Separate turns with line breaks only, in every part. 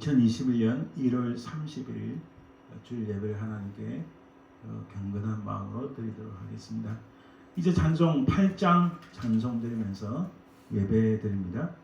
2021년 1월 31일 주일 예배를 하나님께 경건한 마음으로 드리도록 하겠습니다. 이제 찬송 8장 찬송 드리면서 예배 드립니다.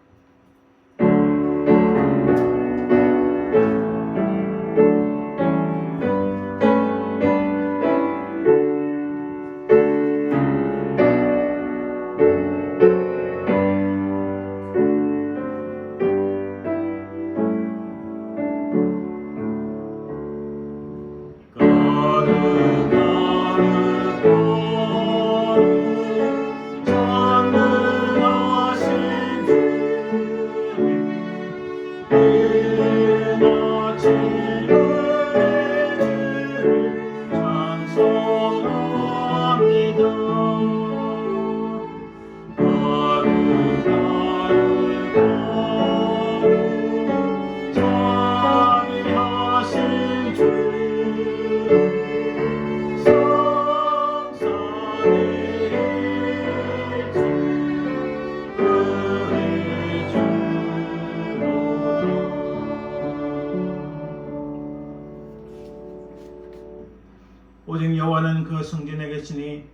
오직 여호와는 그 성전에 계시니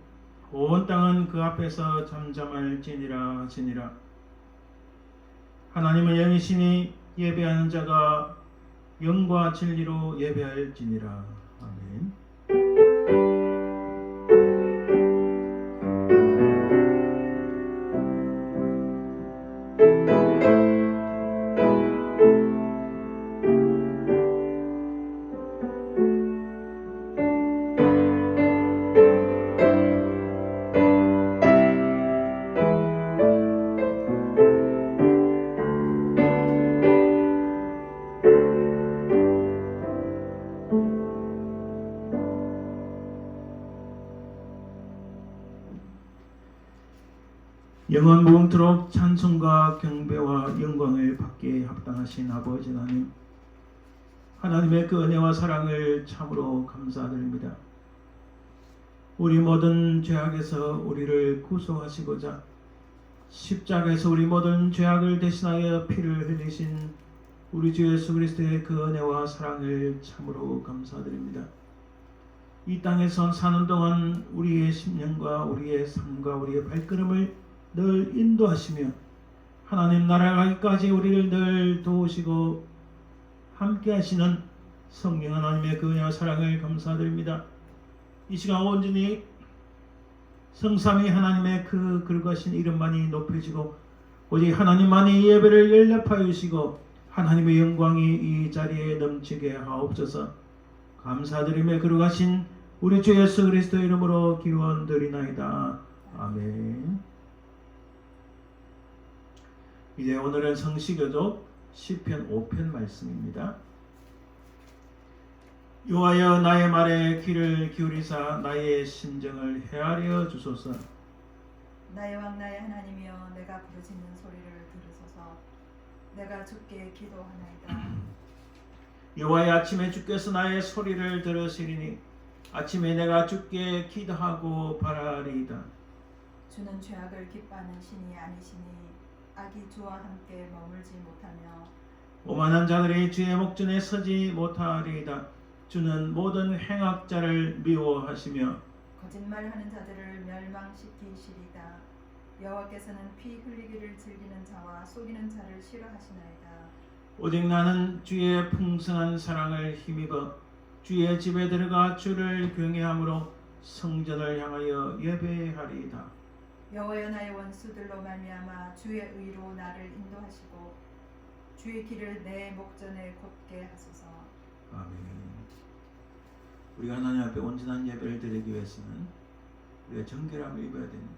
온 땅은 그 앞에서 잠잠할지니라 하시니라. 하나님은 영이시니 예배하는 자가 영과 진리로 예배할지니라. 아멘. 영원 무궁토록 찬송과 경배와 영광을 받기에 합당하신 아버지 하나님, 하나님의 그 은혜와 사랑을 참으로 감사드립니다. 우리 모든 죄악에서 우리를 구속하시고자 십자가에서 우리 모든 죄악을 대신하여 피를 흘리신 우리 주 예수 그리스도의 그 은혜와 사랑을 참으로 감사드립니다. 이 땅에서 사는 동안 우리의 심령과 우리의 삶과 우리의 발걸음을 늘 인도하시며 하나님 나라 가기까지 우리를 늘 도우시고 함께 하시는 성령 하나님의 그 은혜와 사랑을 감사드립니다. 이 시간 온전히 성삼위 하나님의 그 거룩하신 이름만이 높여지고 오직 하나님만이 예배를 연락하여 주시고 하나님의 영광이 이 자리에 넘치게 하옵소서. 감사드리며 거룩하신 우리 주 예수 그리스도 이름으로 기원드리나이다. 아멘. 이제 오늘은 성시교독 시편 5편 말씀입니다. 여호와여 나의 말에 귀를 기울이사 나의 심정을 헤아려 주소서.
나의 왕 나의 하나님이여 내가 부르짖는 소리를 들으소서. 내가 주께 기도하나이다.
여호와여 아침에 주께서 나의 소리를 들으시리니 아침에 내가 주께 기도하고 바라리이다.
주는 죄악을 기뻐하는 신이 아니시니 악이 주와 함께 머물지 못하며
오만한 자들이 주의 목전에 서지 못하리이다. 주는 모든 행악자를 미워하시며
거짓말하는 자들을 멸망시키시리다. 여호와께서는 피 흘리기를 즐기는 자와 속이는 자를 싫어하시나이다.
오직 나는 주의 풍성한 사랑을 힘입어 주의 집에 들어가 주를 경외함으로 성전을 향하여 예배하리이다.
여호와여 나의 원수들로 말미암아 주의 의로 나를 인도하시고 주의 길을 내 목전에 곧게 하소서.
아멘. 우리가 하나님 앞에 온전한 예배를 드리기 위해서는 우리가 정결함을 입어야 됩니다.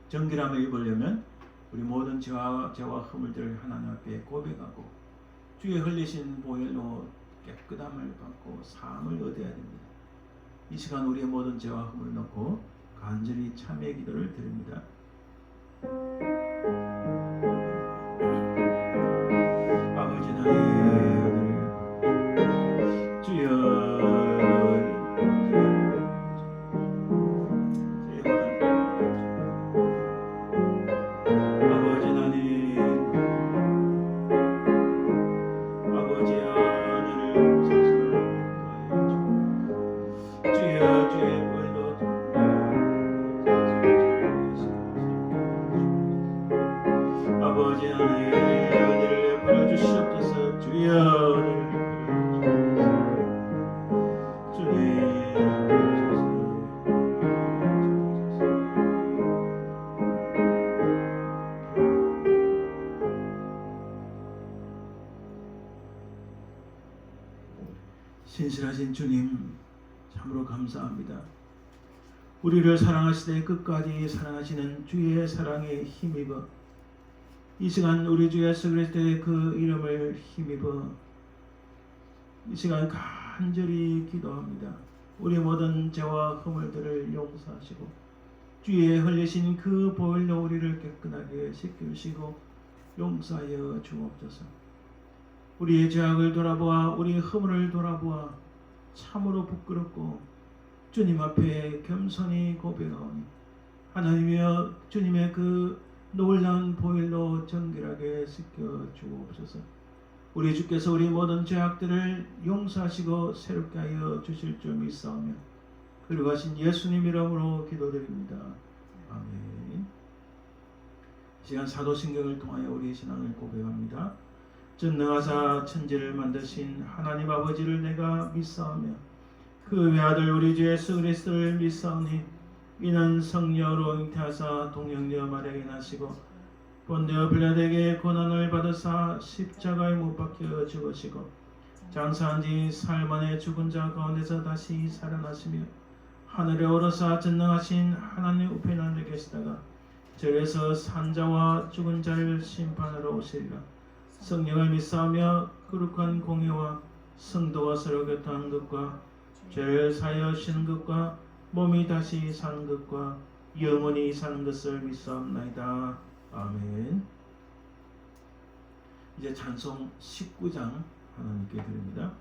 정결함을 입으려면 우리 모든 죄와 허물들을 하나님 앞에 고백하고 주의 흘리신 보혈로 깨끗함을 받고 사함을 얻어야 됩니다. 이 시간 우리의 모든 죄와 허물을 넣고 간절히 참회 기도를 드립니다. 아버지 하나님, 주여 아버지 하나님 아버지 하늘을 용서하여 주여 주의 벌로 아버지 하늘을 베풀어 주시옵소서. 주여 신실하신 주님 참으로 감사합니다. 우리를 사랑하시되 끝까지 사랑하시는 주의 사랑에 힘입어 이 시간 우리 주 예수 그리스도의 그 이름을 힘입어 이 시간 간절히 기도합니다. 우리 모든 죄와 허물들을 용서하시고 주의 흘리신 그 보혈로 우리를 깨끗하게 씻겨주시고 용서하여 주옵소서. 우리의 죄악을 돌아보아 우리의 허물을 돌아보아 참으로 부끄럽고 주님 앞에 겸손히 고백하오니 하나님이여 주님의 그 놀라운 보혈로 정결하게 씻겨 주옵소서. 우리 주께서 우리 모든 죄악들을 용서하시고 새롭게 하여 주실 줄 믿사오며 그리고 하신 예수님 이름으로 기도드립니다. 아멘. 이 시간 사도신경을 통하여 우리의 신앙을 고백합니다. 전능하사 천지를 만드신 하나님 아버지를 내가 믿사오며 그 외아들 우리 주 예수 그리스도를 믿사오니 이는 성령으로 잉태하사 동정녀 마리아에게 나시고 본디오 빌라도에게 고난을 받으사 십자가에 못 박혀 죽으시고 장사한 지 사흘 만에 죽은 자 가운데서 다시 살아나시며 하늘에 오르사 전능하신 하나님 우편에 앉아 계시다가 저에서 산자와 죽은 자를 심판하러 오시리라. 성령을 믿사오며 거룩한 공의와 성도와 서로 교통하는 것과 죄를 사하여 주시는 것과 몸이 다시 사는 것과 영원히 사는 것을 믿사옵나이다. 아멘. 이제 찬송 19장 하나님께 드립니다.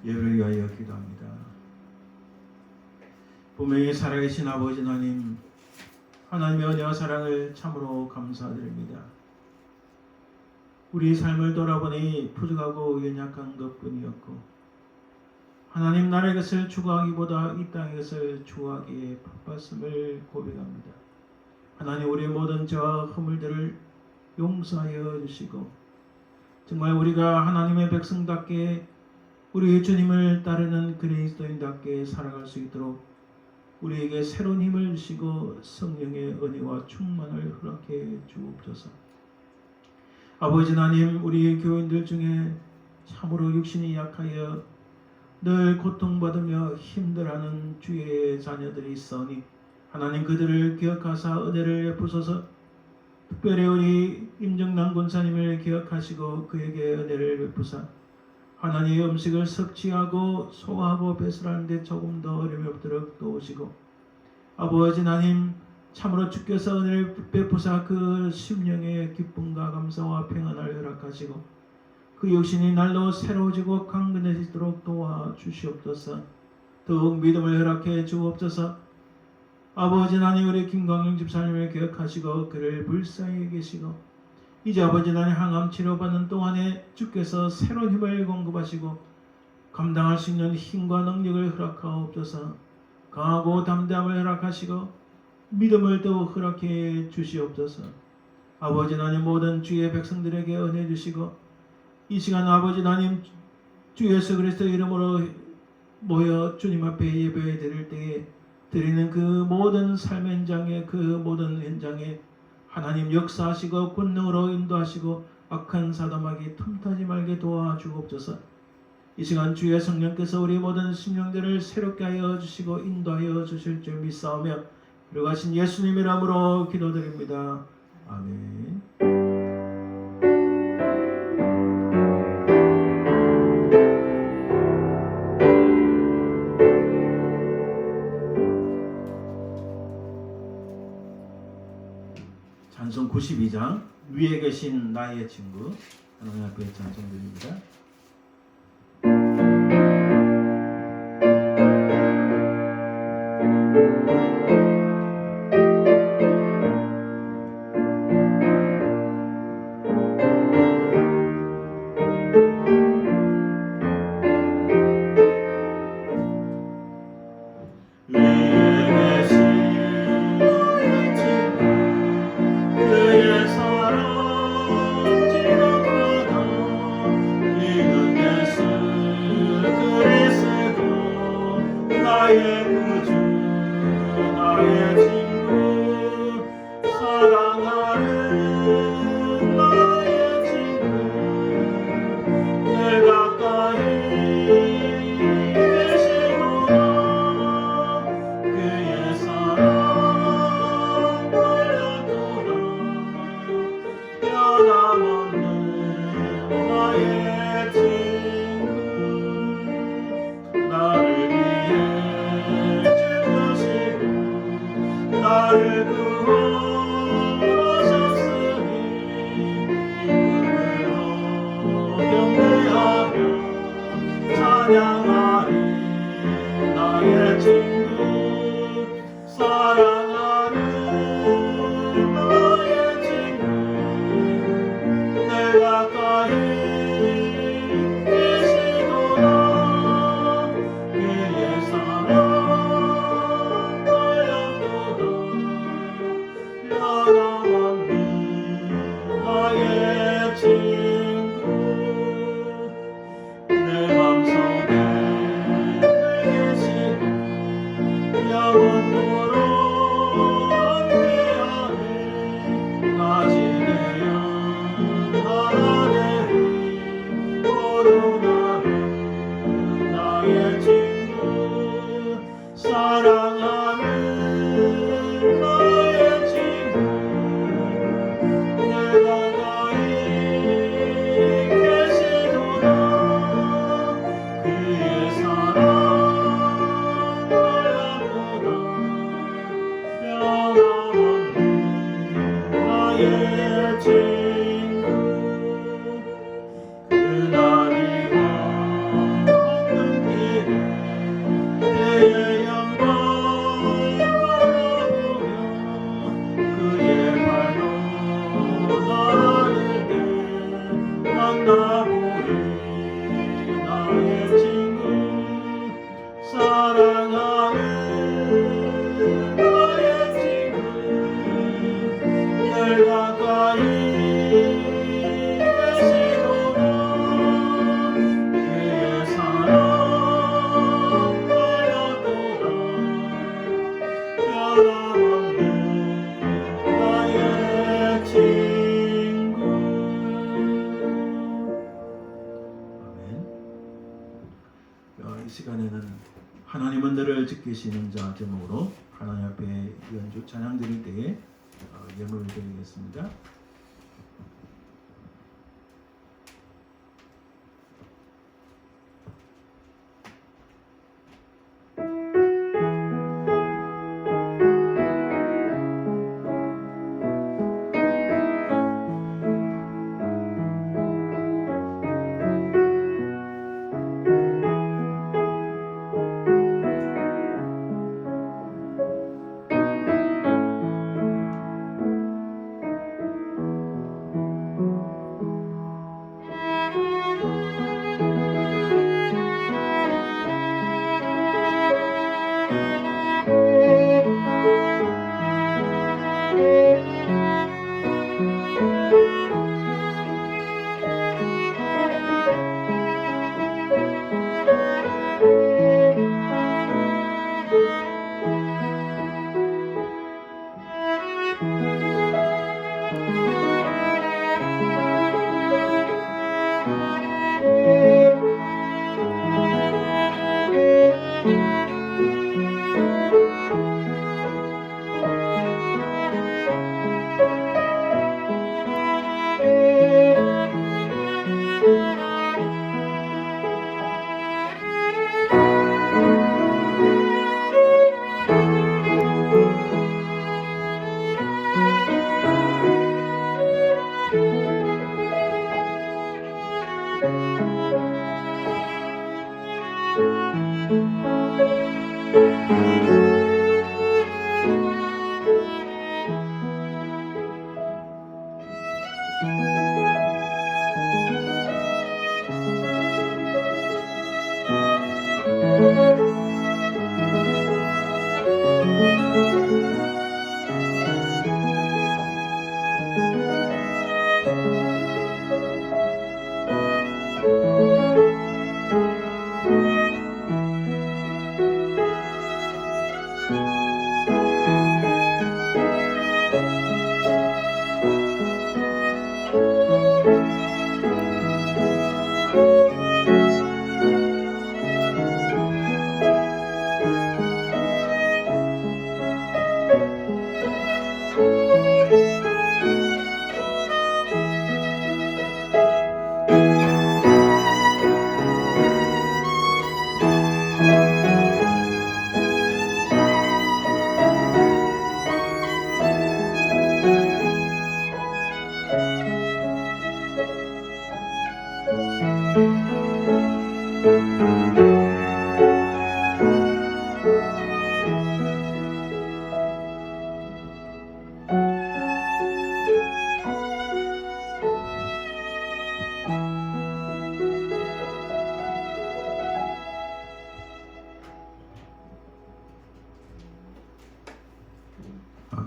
예배를 위하여 기도합니다. 분명히 살아계신 아버지 하나님, 하나님의 은혜와 사랑을 참으로 감사드립니다. 우리 삶을 돌아보니 부족하고 연약한 것뿐이었고 하나님 나라의 것을 추구하기보다 이 땅의 것을 추구하기에 바빴음을 고백합니다. 하나님 우리의 모든 죄와 허물들을 용서하여 주시고 정말 우리가 하나님의 백성답게 우리 주님을 따르는 그리스도인답게 살아갈 수 있도록 우리에게 새로운 힘을 주시고 성령의 은혜와 충만을 허락해 주옵소서. 아버지 하나님, 우리 교인들 중에 참으로 육신이 약하여 늘 고통받으며 힘들어하는 주의 자녀들이 있으니 하나님 그들을 기억하사 은혜를 베푸소서. 특별히 우리 임정남 권사님을 기억하시고 그에게 은혜를 베푸사 하나님의 음식을 섭취하고 소화하고 배설하는데 조금 더 어려움이 없도록 도우시고, 아버지 하나님 참으로 주께서 은혜를 베푸사 그 심령의 기쁨과 감사와 평안을 허락하시고 그 육신이 날로 새로워지고 강건해지도록 도와주시옵소서. 더욱 믿음을 허락해 주옵소서. 아버지 하나님 우리 김광영 집사님을 기억하시고 그를 불쌍히 계시고 이제 아버지 하나님 항암 치료받는 동안에 주께서 새로운 힘을 공급하시고 감당할 수 있는 힘과 능력을 허락하옵소서. 강하고 담대함을 허락하시고 믿음을 더욱 허락해 주시옵소서. 아버지 하나님 모든 주의 백성들에게 은혜 주시고 이 시간 아버지 하나님 주 예수 그리스도 이름으로 모여 주님 앞에 예배 드릴 때에 드리는 그 모든 삶의 현장에 그 모든 현장에 하나님 역사하시고 권능으로 인도하시고 악한 사담하기 틈타지 말게 도와주옵소서. 이 시간 주의 성령께서 우리 모든 심령들을 새롭게 하여 주시고 인도하여 주실 줄 믿사오며 그러가신 예수님 이름으로 기도드립니다. 아멘. 찬송 92장 위에 계신 나의 친구 하나님 앞에 찬송드립니다.
나의 친구 그날이
이 시간에는 하나님은 너를 지키시는 자 제목으로 하나님 앞에 연주 찬양 드릴 때에 예물을 드리겠습니다.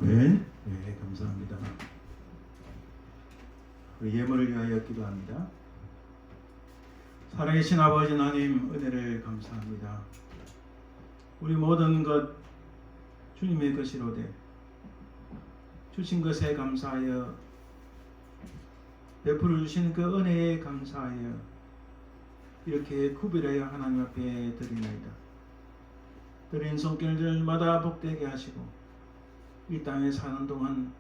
아멘. 네, 감사합니다. 우리 예물을 위하여 기도합니다. 살아계신 아버지 하나님 은혜를 감사합니다. 우리 모든 것 주님의 것이로되 주신 것에 감사하여 베풀어 주신 그 은혜에 감사하여 이렇게 구별하여 하나님 앞에 드리나이다. 드린 손길들마다 복되게 하시고 이 땅에 사는 동안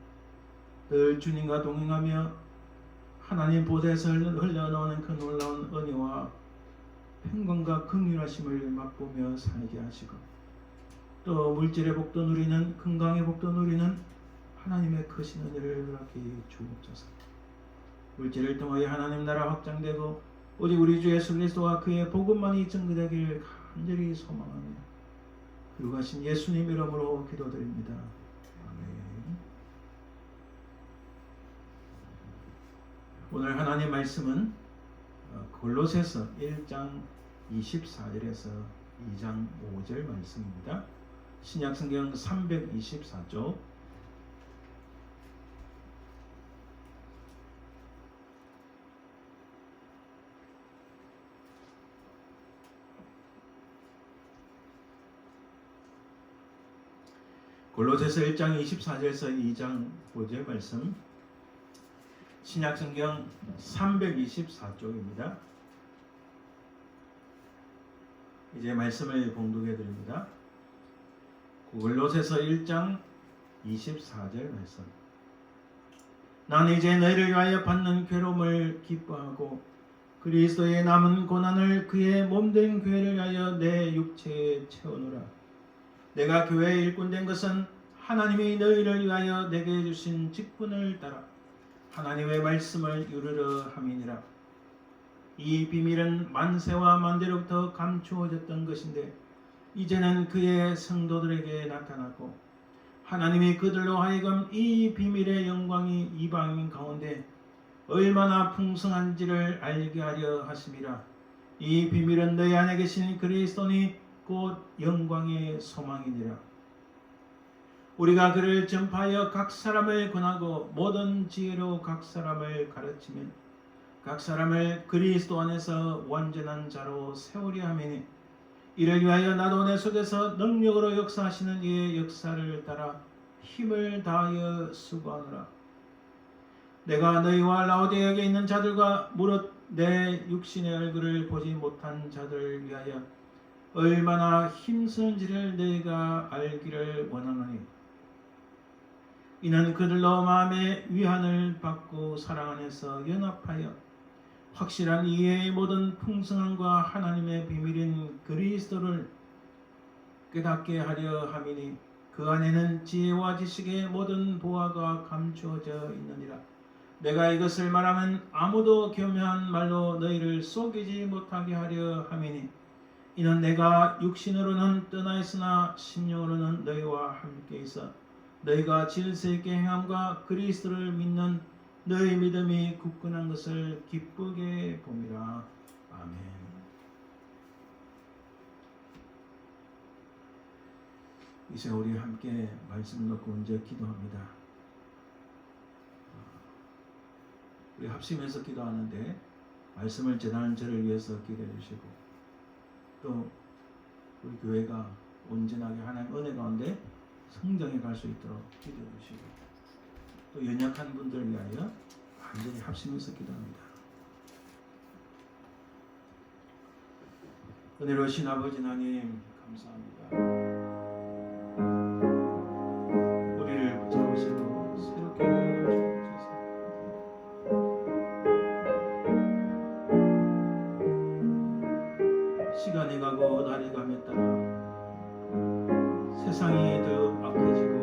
늘 주님과 동행하며 하나님 보좌에서 흘러나오는 그 놀라운 은혜와 평강과 긍휼하심을 맛보며 살게 하시고 또 물질의 복도 누리는 건강의 복도 누리는 하나님의 크신 은혜를 허락해 주옵소서. 물질을 통하여 하나님 나라 확장되고 오직 우리 주 예수 그리스도와 그의 복음만이 증거되길 간절히 소망하며 그러하신 예수님 이름으로 기도드립니다. 오늘 하나님 말씀은 골로새서 1장 24절에서 2장 5절 말씀입니다. 신약성경 324쪽 골로새서 1장 24절에서 2장 5절 말씀 신약성경 324쪽입니다. 이제 말씀을 봉독해 드립니다. 골로새서 1장 24절 말씀. 난 이제 너희를 위하여 받는 괴로움을 기뻐하고 그리스도의 남은 고난을 그의 몸된 교회를 위하여 내 육체에 채우노라. 내가 교회의 일꾼 된 것은 하나님이 너희를 위하여 내게 주신 직분을 따라 하나님의 말씀을 이루려 함이니라. 이 비밀은 만세와 만대로부터 감추어졌던 것인데 이제는 그의 성도들에게 나타났고 하나님이 그들로 하여금 이 비밀의 영광이 이방인 가운데 얼마나 풍성한지를 알게 하려 하심이라. 이 비밀은 너희 안에 계신 그리스도니 곧 영광의 소망이니라. 우리가 그를 전파하여 각 사람을 권하고 모든 지혜로 각 사람을 가르치면 각 사람을 그리스도 안에서 완전한 자로 세우려 함이니 이를 위하여 나도 내 속에서 능력으로 역사하시는 이의 역사를 따라 힘을 다하여 수고하노라. 내가 너희와 라오디게에 있는 자들과 무릇 내 육신의 얼굴을 보지 못한 자들을 위하여 얼마나 힘쓰는지를 너희가 알기를 원하노니 이는 그들로 마음의 위안을 받고 사랑 안에서 연합하여 확실한 이해의 모든 풍성함과 하나님의 비밀인 그리스도를 깨닫게 하려 함이니 그 안에는 지혜와 지식의 모든 보화가 감추어져 있느니라. 내가 이것을 말하면 아무도 교묘한 말로 너희를 속이지 못하게 하려 함이니 이는 내가 육신으로는 떠나 있으나 심령으로는 너희와 함께 있어 너희가 질서 있게 행함과 그리스도를 믿는 너희 믿음이 굳건한 것을 기쁘게 봅니다. 아멘. 이제 우리 함께 말씀을 놓고 언제 기도합니다. 우리 합심해서 기도하는데 말씀을 전하는 저를 위해서 기도해 주시고 또 우리 교회가 온전하게 하나님 은혜 가운데 성장해 갈 수 있도록 기도해 주시고 또 연약한 분들 위하여 완전히 합심해서 기도합니다. 은혜로우신 아버지 하나님 감사합니다. 우리를 붙잡으시고 새롭게 하여 주옵소서. 시간이 가고 날이 감에 따라 세상이 더 악해지고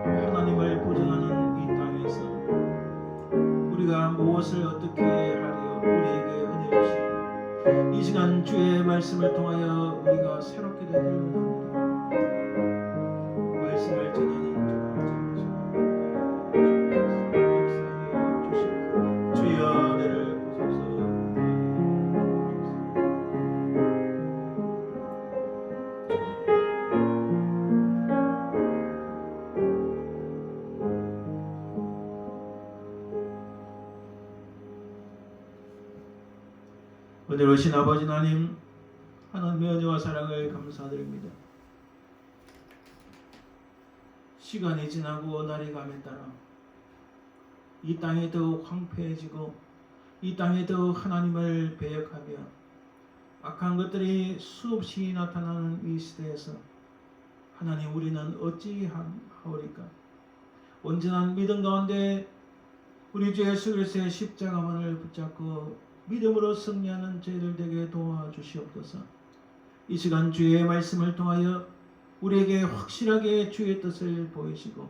하나님을 부정하는 이 땅에서 우리가 무엇을 어떻게 하려 우리에게 은혜 주시고 이 시간 주의 말씀을 통하여 우리가 새롭게 되기를 원합니다. 말씀을 전하는 주여 은혜를 보소서. 은혜로우신 아버지 하나님, 하나님의 은혜와 사랑을 감사드립니다. 시간이 지나고 날이 감에 따라 이 땅이 더 황폐해지고 이 땅이 더 하나님을 배역하며 악한 것들이 수없이 나타나는 이 시대에서 하나님 우리는 어찌하오리까? 온전한 믿음 가운데 우리 주 예수 그리스도의 십자가만을 붙잡고 믿음으로 승리하는 저희들 되게 도와주시옵소서. 이 시간 주의 말씀을 통하여 우리에게 확실하게 주의 뜻을 보이시고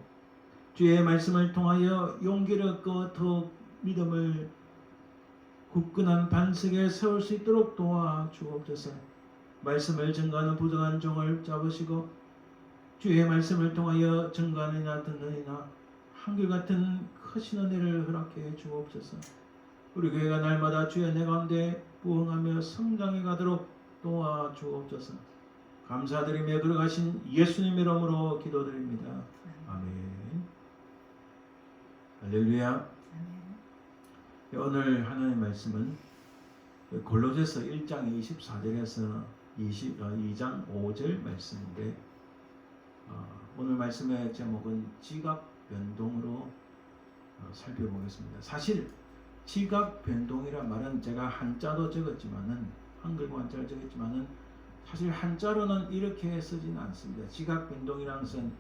주의 말씀을 통하여 용기를 얻고 더욱 믿음을 굳건한 반석에 세울 수 있도록 도와주옵소서. 말씀을 증거하는 부정한 종을 잡으시고 주의 말씀을 통하여 증거하느냐 듣느냐 한결같은 크신 은혜를 허락해 주옵소서. 우리 교회가 날마다 주의 은혜 가운데 부흥하며 성장해 가도록 도와주옵소서. 감사드리며 들어가신 예수님의 이름으로 기도드립니다. 아멘. 할렐루야. 오늘 하나님의 말씀은 골로새서 1장 24절에서 2장 5절 말씀인데 오늘 말씀의 제목은 지각 변동으로 살펴보겠습니다. 사실 지각 변동이란 말은 제가 한자도 적었지만은 한글과 한자를 적었지만은 사실 한자로는 이렇게 쓰지는 않습니다. 지각 변동이라는 것은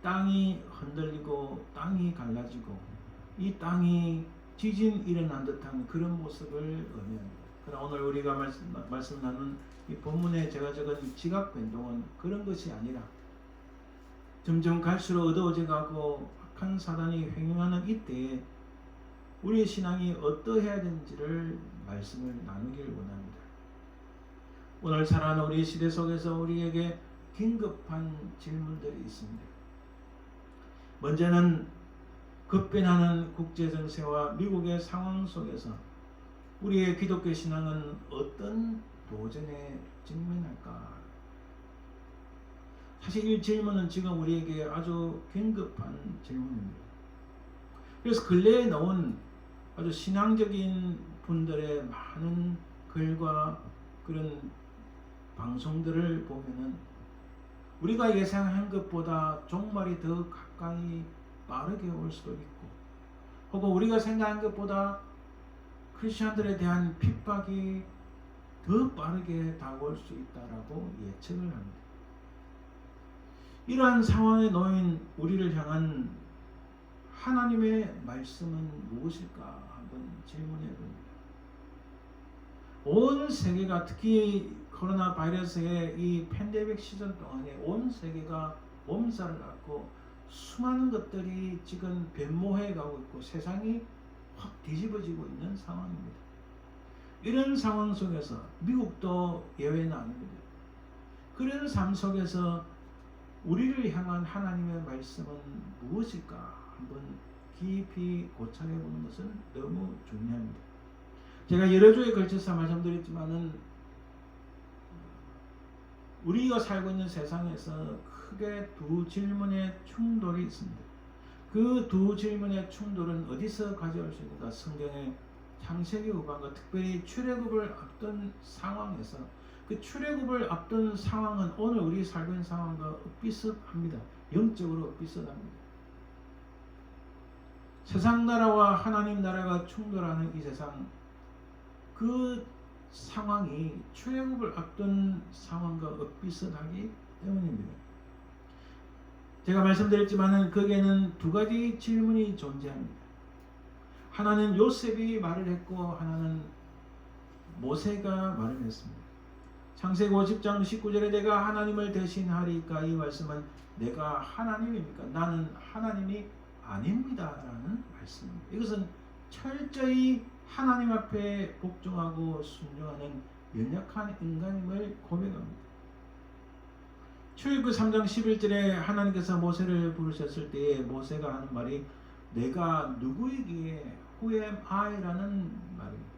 땅이 흔들리고 땅이 갈라지고 이 땅이 지진 일어난 듯한 그런 모습을 의미합니다. 그러나 오늘 우리가 말씀 나눈 이 본문에 제가 적은 지각 변동은 그런 것이 아니라 점점 갈수록 어두워져 가고 악한 사단이 횡행하는 이때에 우리의 신앙이 어떠해야 되는지를 말씀을 나누길 원합니다. 오늘 살아가는 우리 시대 속에서 우리에게 긴급한 질문들이 있습니다. 먼저는 급변하는 국제정세와 미국의 상황 속에서 우리의 기독교 신앙은 어떤 도전에 직면할까? 사실 이 질문은 지금 우리에게 아주 긴급한 질문입니다. 그래서 근래에 나온 아주 신앙적인 분들의 많은 글과 그런 방송들을 보면은 우리가 예상한 것보다 종말이 더 가까이 빠르게 올 수도 있고, 혹은 우리가 생각한 것보다 크리스천들에 대한 핍박이 더 빠르게 다가올 수 있다라고 예측을 합니다. 이러한 상황에 놓인 우리를 향한 하나님의 말씀은 무엇일까 한번 질문해 봅니다. 온 세계가, 특히 코로나 바이러스의 이 팬데믹 시즌 동안에 온 세계가 몸살을 앓고 수많은 것들이 지금 변모해 가고 있고 세상이 확 뒤집어지고 있는 상황입니다. 이런 상황 속에서 미국도 예외는 아닙니다. 그런 삶 속에서 우리를 향한 하나님의 말씀은 무엇일까 한번 깊이 고찰해 보는 것은 너무 중요합니다. 제가 여러 주에 걸쳐서 말씀드렸지만은 우리가 살고 있는 세상에서 크게 두 질문의 충돌이 있습니다. 그 두 질문의 충돌은 어디서 가져올 수 있는가? 성경의 창세기 후반과 특별히 출애굽을 앞둔 상황에서, 그 출애굽을 앞둔 상황은 오늘 우리 살고 있는 상황과 비슷합니다. 영적으로 비슷합니다. 세상 나라와 하나님 나라가 충돌하는 이 세상, 그 상황이 출애굽을 앞둔 상황과 비슷하기 때문입니다. 제가 말씀드렸지만은 거기에는 두 가지 질문이 존재합니다. 하나는 요셉이 말을 했고 하나는 모세가 말을 했습니다. 창세기 50장 19절에 내가 하나님을 대신하리까, 이 말씀은 내가 하나님입니까? 나는 하나님이 아닙니다 라는 말씀입니다. 이것은 철저히 하나님 앞에 복종하고 순종하는 연약한 인간임을 고백합니다. 출애굽 3장 11절에 하나님께서 모세를 부르셨을 때에 모세가 하는 말이 내가 누구이기에 Who am I? 라는 말입니다.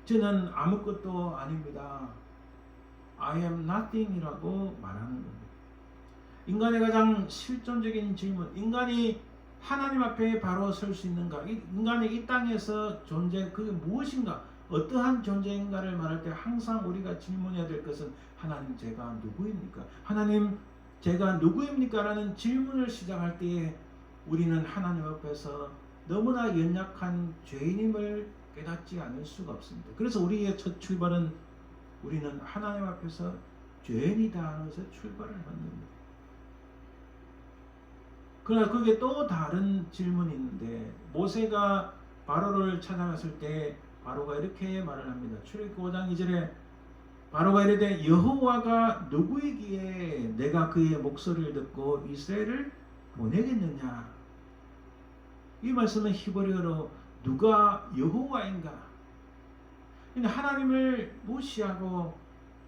저는 아무것도 아닙니다. I am nothing 이라고 말하는 겁니다. 인간의 가장 실존적인 질문, 인간이 하나님 앞에 바로 설 수 있는가? 인간이 이 땅에서 존재, 그게 무엇인가? 어떠한 존재인가를 말할 때 항상 우리가 질문해야 될 것은 하나님 제가 누구입니까? 하나님 제가 누구입니까? 라는 질문을 시작할 때에 우리는 하나님 앞에서 너무나 연약한 죄인임을 깨닫지 않을 수가 없습니다. 그래서 우리의 첫 출발은 우리는 하나님 앞에서 죄인이다 하는 것에 출발을 하는 겁니다. 그러나 그게 또 다른 질문이 있는데, 모세가 바로를 찾아갔을 때 바로가 이렇게 말을 합니다. 출애굽 5장 2절에 바로가 이르되 여호와가 누구이기에 내가 그의 목소리를 듣고 이스라엘을 보내겠느냐. 이 말씀은 히브리어로 누가 여호와인가. 하나님을 무시하고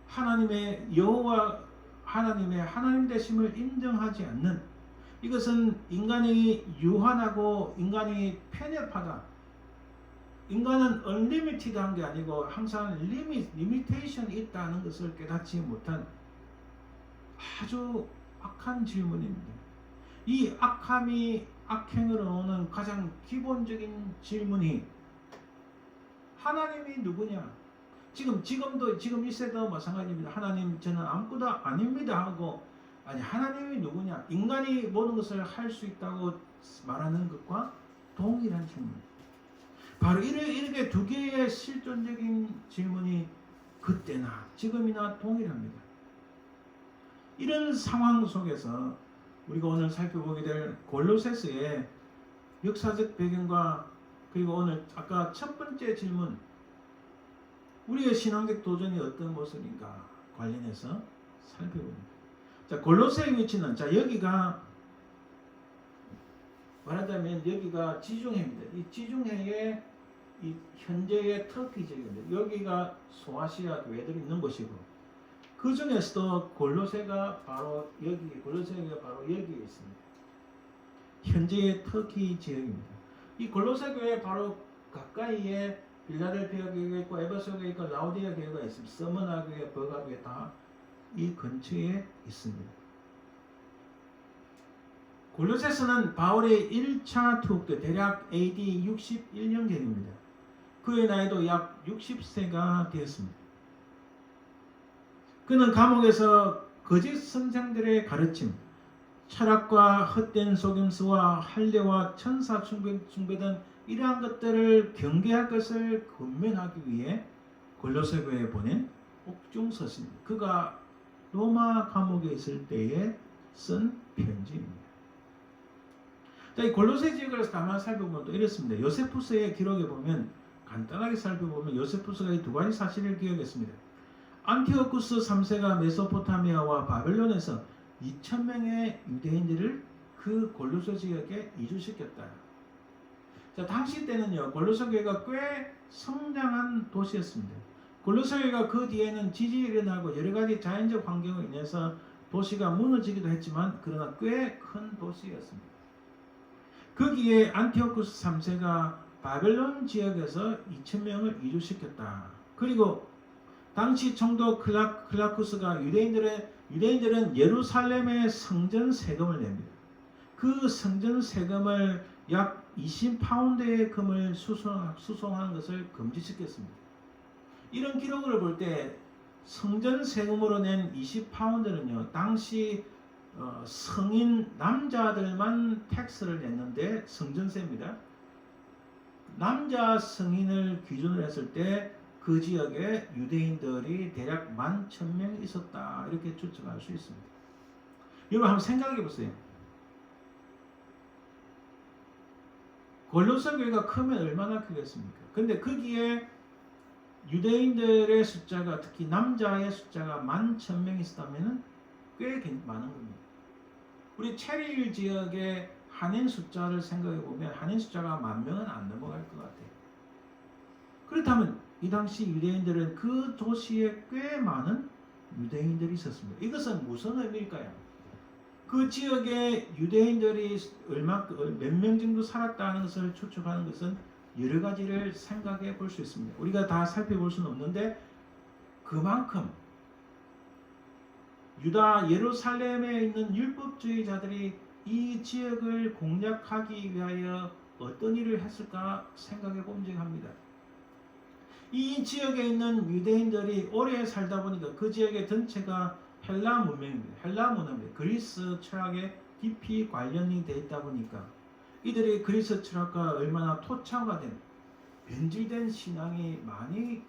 하나님의 여호와, 하나님의 하나님 되심을 인정하지 않는, 이것은 인간이 유한하고 인간이 편협하다. 인간은 unlimited한 게 아니고 항상 limitation이 있다는 것을 깨닫지 못한 아주 악한 질문입니다. 이 악행으로 오는 가장 기본적인 질문이 하나님이 누구냐? 지금 이 세대도 마찬가지입니다. 하나님 저는 아무것도 아닙니다 하고, 아니 하나님이 누구냐? 인간이 모든 것을 할 수 있다고 말하는 것과 동일한 질문. 바로 이렇게 두 개의 실존적인 질문이 그때나 지금이나 동일합니다. 이런 상황 속에서 우리가 오늘 살펴보게 될 골로새서의 역사적 배경과 그리고 오늘 아까 첫 번째 질문 우리의 신앙적 도전이 어떤 모습인가 관련해서 살펴봅니다. 자, 골로새의 위치는 자 여기가 말하자면 여기가 지중해입니다. 이 지중해의 이 현재의 터키 지역인데 여기가 소아시아 교회들이 있는 곳이고 그 중에서도 골로새가 바로 여기에 있습니다. 현재의 터키 지역입니다. 이 골로새 교회 바로 가까이에 빌라델피아 교회가 있고 에베소 교회가 있고 라오디아 교회가 있습니다. 서머나 교회, 버가 교회 다 이 근처에 있습니다. 골로새서는 바울의 1차 투옥 때 대략 AD 61년경입니다. 그의 나이도 약 60세가 되었습니다. 그는 감옥에서 거짓 선생들의 가르침, 철학과 헛된 속임수와 할례와 천사 숭배 등 이러한 것들을 경계할 것을 권면하기 위해 골로새 교회에 보낸 옥중서신입니다. 그가 로마 감옥에 있을 때에 쓴 편지입니다. 이 골로새 지역을 가만히 살펴보면 또 이렇습니다. 요세푸스의 기록에 보면 간단하게 살펴보면 요세푸스가 이 두 가지 사실을 기억했습니다. 안티오쿠스 3세가 메소포타미아와 바벨론에서 2,000명의 유대인들을 그 골로새 지역에 이주시켰다. 자, 당시 때는요 골로새 교회가 꽤 성장한 도시였습니다. 골로새 교회가 그 뒤에는 지진이 일어나고 여러 가지 자연적 환경으로 인해서 도시가 무너지기도 했지만 그러나 꽤 큰 도시였습니다. 거기에 안티오쿠스 3세가 바벨론 지역에서 2,000명을 이주시켰다. 그리고 당시 총독 클라쿠스가 유대인들은 예루살렘의 성전 세금을 냅니다. 그 성전 세금을 약 20파운드의 금을 수송하는 것을 금지시켰습니다. 이런 기록을 볼 때 성전 세금으로 낸 20파운드는요 당시 성인 남자들만 텍스를 냈는데 성전세입니다. 남자 성인을 기준으로 했을 때 그 지역에 유대인들이 대략 11,000명 있었다 이렇게 추측할 수 있습니다. 여러분 한번 생각해 보세요. 골로새 교회가 크면 얼마나 크겠습니까? 근데 거기에 유대인들의 숫자가 특히 남자의 숫자가 11,000명 있었다면 꽤 많은 겁니다. 우리 체리힐 지역의 한인 숫자를 생각해 보면 한인 숫자가 10,000명은 안 넘어갈 것 같아요. 그렇다면 이 당시 유대인들은 그 도시에 꽤 많은 유대인들이 있었습니다. 이것은 무슨 의미일까요? 그 지역에 유대인들이 몇 명 정도 살았다는 것을 추측하는 것은 여러 가지를 생각해 볼 수 있습니다. 우리가 다 살펴볼 수는 없는데 그만큼 유다 예루살렘에 있는 율법주의자들이 이 지역을 공략하기 위하여 어떤 일을 했을까 생각해 봄직합니다. 이 지역에 있는 유대인들이 오래 살다 보니까 그 지역의 전체가 헬라 문명입니다. 헬라 문화입니다. 그리스 철학에 깊이 관련이 되어 있다 보니까 이들이 그리스 철학과 얼마나 토착화 된 변질된 신앙이 많이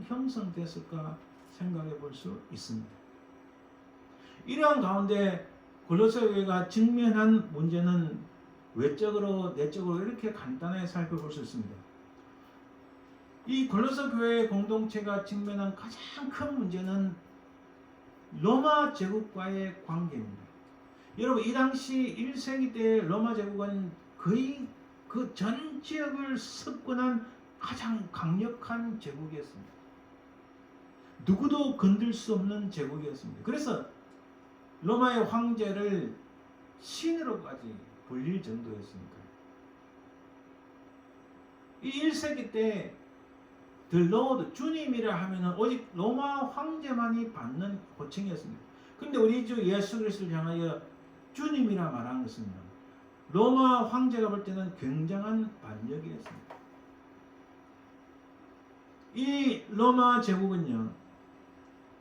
형성됐을까 생각해 볼 수 있습니다. 이러한 가운데 골로새 교회가 직면한 문제는 외적으로 내적으로 이렇게 간단하게 살펴볼 수 있습니다. 이 골로새 교회 공동체가 직면한 가장 큰 문제는 로마 제국과의 관계입니다. 여러분 이 당시 1세기 때 로마 제국은 거의 그 전 지역을 석권한 가장 강력한 제국이었습니다. 누구도 건들 수 없는 제국이었습니다. 그래서 로마의 황제를 신으로까지 불릴 정도였으니까요. 이 1세기 때 The Lord, 주님이라 하면 오직 로마 황제만이 받는 호칭이었습니다. 그런데 우리 주 예수 그리스도를 향하여 주님이라 말하는 것은 로마 황제가 볼 때는 굉장한 반역이었습니다. 이 로마 제국은요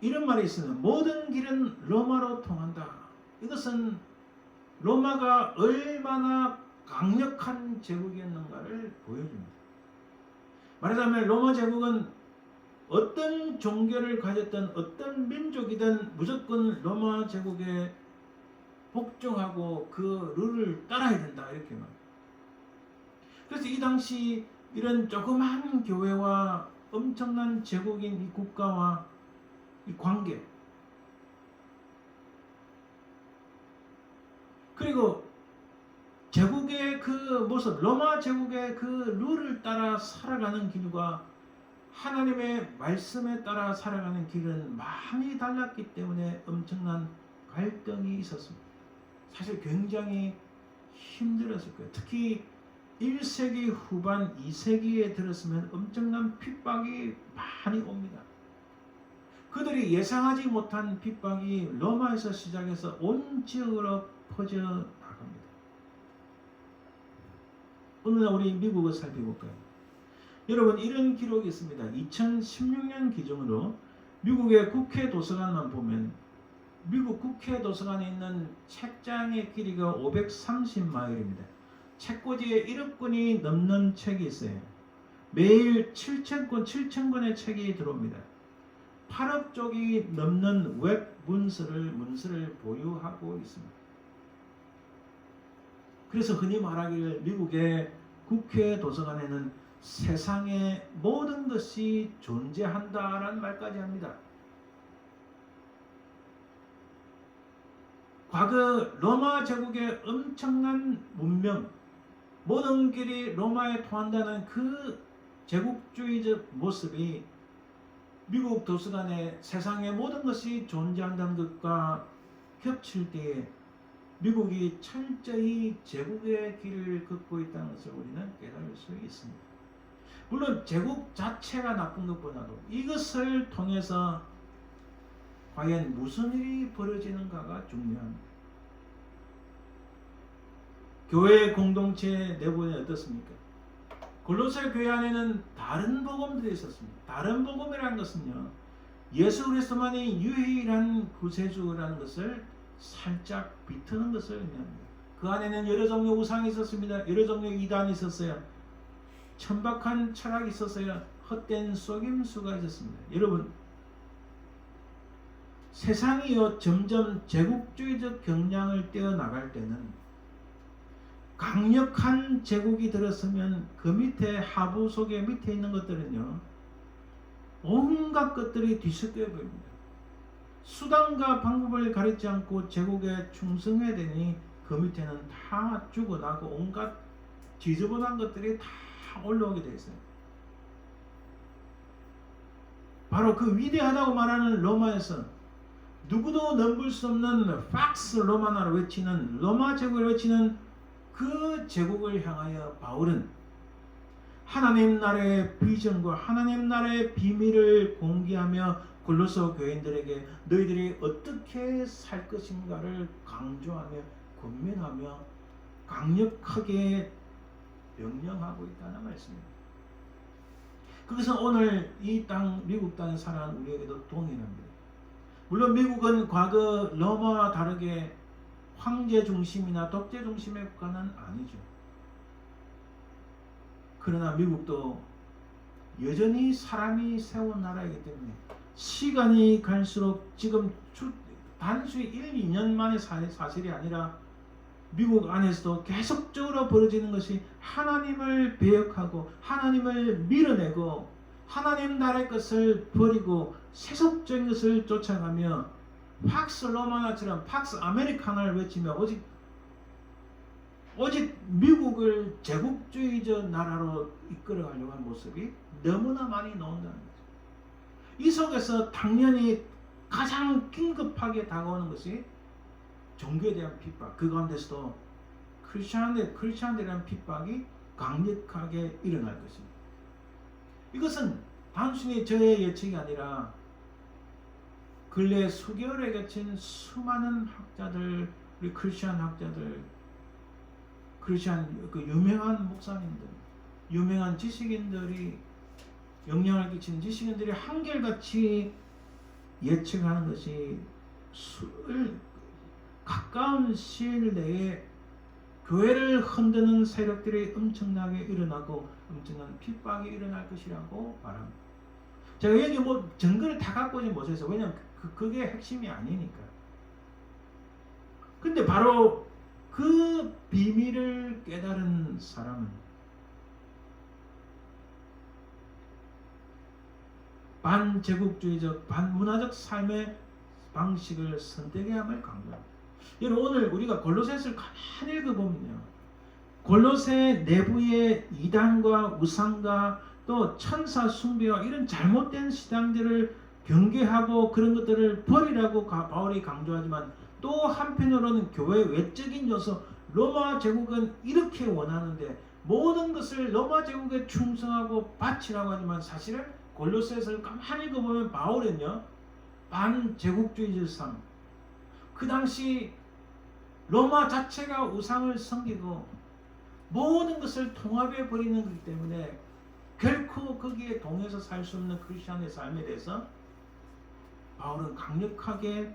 이런 말이 있습니다. 모든 길은 로마로 통한다. 이것은 로마가 얼마나 강력한 제국이었는가를 보여줍니다. 말하자면 로마 제국은 어떤 종교를 가졌던 어떤 민족이든 무조건 로마 제국에 복종하고 그 룰을 따라야 된다 이렇게 말. 그래서 이 당시 이런 조그만 교회와 엄청난 제국인 이 국가와 이 관계, 그리고 제국의 그 모습, 로마 제국의 그 룰을 따라 살아가는 길과 하나님의 말씀에 따라 살아가는 길은 많이 달랐기 때문에 엄청난 갈등이 있었습니다. 사실 굉장히 힘들었을 거예요. 특히 1세기 후반 2세기에 들었으면 엄청난 핍박이 많이 옵니다. 그들이 예상하지 못한 핍박이 로마에서 시작해서 온 지역으로 퍼져나갑니다. 오늘날 우리 미국을 살펴볼까요? 여러분, 이런 기록이 있습니다. 2016년 기준으로 미국의 국회 도서관만 보면 미국 국회 도서관에 있는 책장의 길이가 530마일입니다. 책꽂이에 1억 권이 넘는 책이 있어요. 매일 7,000권의 책이 들어옵니다. 8억 쪽이 넘는 웹 문서를 보유하고 있습니다. 그래서 흔히 말하기를 미국의 국회 도서관에는 세상의 모든 것이 존재한다라는 말까지 합니다. 과거 로마 제국의 엄청난 문명, 모든 길이 로마에 통한다는 그 제국주의적 모습이 미국 도서관에 세상의 모든 것이 존재한다는 것과 겹칠 때에 미국이 철저히 제국의 길을 걷고 있다는 것을 우리는 깨달을 수 있습니다. 물론 제국 자체가 나쁜 것보다도 이것을 통해서 과연 무슨 일이 벌어지는가가 중요합니다. 교회 공동체 내부에 어떻습니까? 골로새 교회 안에는 다른 복음들이 있었습니다. 다른 복음이라는 것은요, 예수 그리스도만이 유일한 구세주라는 것을 살짝 비트는 것을 의미합니다. 그 안에는 여러 종류 우상이 있었습니다. 여러 종류 이단이 있었어요. 천박한 철학이 있었어요. 헛된 속임수가 있었습니다. 여러분, 세상이요 점점 제국주의적 경향을 떼어나갈 때는 강력한 제국이 들었으면 그 밑에 하부 속에 밑에 있는 것들은요 온갖 것들이 뒤섞여 보입니다. 수단과 방법을 가리지 않고 제국에 충성해야 되니 그 밑에는 다 죽어나고 온갖 지저분한 것들이 다 올라오게 되어 있어요. 바로 그 위대하다고 말하는 로마에서 누구도 넘볼 수 없는 팍스 로마나를 외치는 로마 제국을 외치는 그 제국을 향하여 바울은 하나님 나라의 비전과 하나님 나라의 비밀을 공개하며 골로새 교인들에게 너희들이 어떻게 살 것인가를 강조하며 권면하며 강력하게 명령하고 있다는 말씀입니다. 그것은 오늘 이 땅 미국 땅에 살아가는 우리에게도 동일합니다. 물론 미국은 과거 로마와 다르게 황제 중심이나 독재 중심의 국가는 아니죠. 그러나 미국도 여전히 사람이 세운 나라이기 때문에 시간이 갈수록 지금 단순히 1, 2년 만의 사실이 아니라 미국 안에서도 계속적으로 벌어지는 것이 하나님을 배역하고 하나님을 밀어내고 하나님 나라의 것을 버리고 세속적인 것을 쫓아가며 팍스 로마나처럼 팍스 아메리카나를 외치며 오직 미국을 제국주의적 나라로 이끌어가려고 하는 모습이 너무나 많이 나온다는 거죠. 이 속에서 당연히 가장 긴급하게 다가오는 것이 종교에 대한 핍박, 그 가운데서도 크리스찬들에 대한 핍박이 강력하게 일어날 것입니다. 이것은 단순히 저의 예측이 아니라 근래 수개월에 거친 수많은 학자들, 우리 크리스찬 학자들, 크리스찬 그 유명한 목사님들, 유명한 지식인들이 영향을 끼치는 지식인들이 한결같이 예측하는 것이 가까운 시일 내에 교회를 흔드는 세력들이 엄청나게 일어나고 엄청난 핍박이 일어날 것이라고 말합니다. 제가 여기 뭐 증거를 다 갖고 오지 못해서 왜냐면 그게 핵심이 아니니까. 근데 바로 그 비밀을 깨달은 사람은 반제국주의적 반문화적 삶의 방식을 선택해야 함을 강조합니다. 여러분 오늘 우리가 골로새서를 가만히 읽어보면요. 골로새 내부의 이단과 우상과 또 천사 숭배와 이런 잘못된 신앙들을 경계하고 그런 것들을 버리라고 바울이 강조하지만 또 한편으로는 교회 외적인 요소 로마 제국은 이렇게 원하는데 모든 것을 로마 제국에 충성하고 바치라고 하지만 사실은 골로새서를 가만히 읽어보면 바울은요 반제국주의적 삶 그 당시 로마 자체가 우상을 섬기고 모든 것을 통합해 버리는 것이기 때문에 결코 거기에 동해서 살 수 없는 크리스천의 삶에 대해서 바울은 강력하게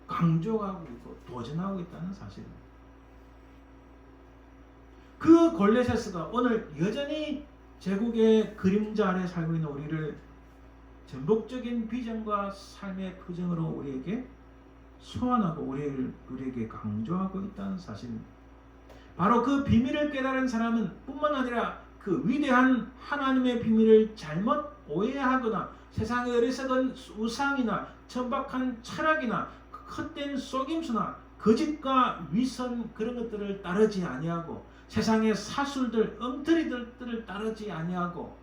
강조하고 있고 도전하고 있다는 사실입니다. 그 골로새서가 오늘 여전히 제국의 그림자 아래 살고 있는 우리를 전복적인 비전과 삶의 표정으로 우리에게 소환하고 우리에게 강조하고 있다는 사실입니다. 바로 그 비밀을 깨달은 사람은 뿐만 아니라 그 위대한 하나님의 비밀을 잘못 오해하거나 세상의 어리석은 우상이나 천박한 철학이나 헛된 속임수나 거짓과 위선 그런 것들을 따르지 아니하고 세상의 사술들 엉터리들을 따르지 아니하고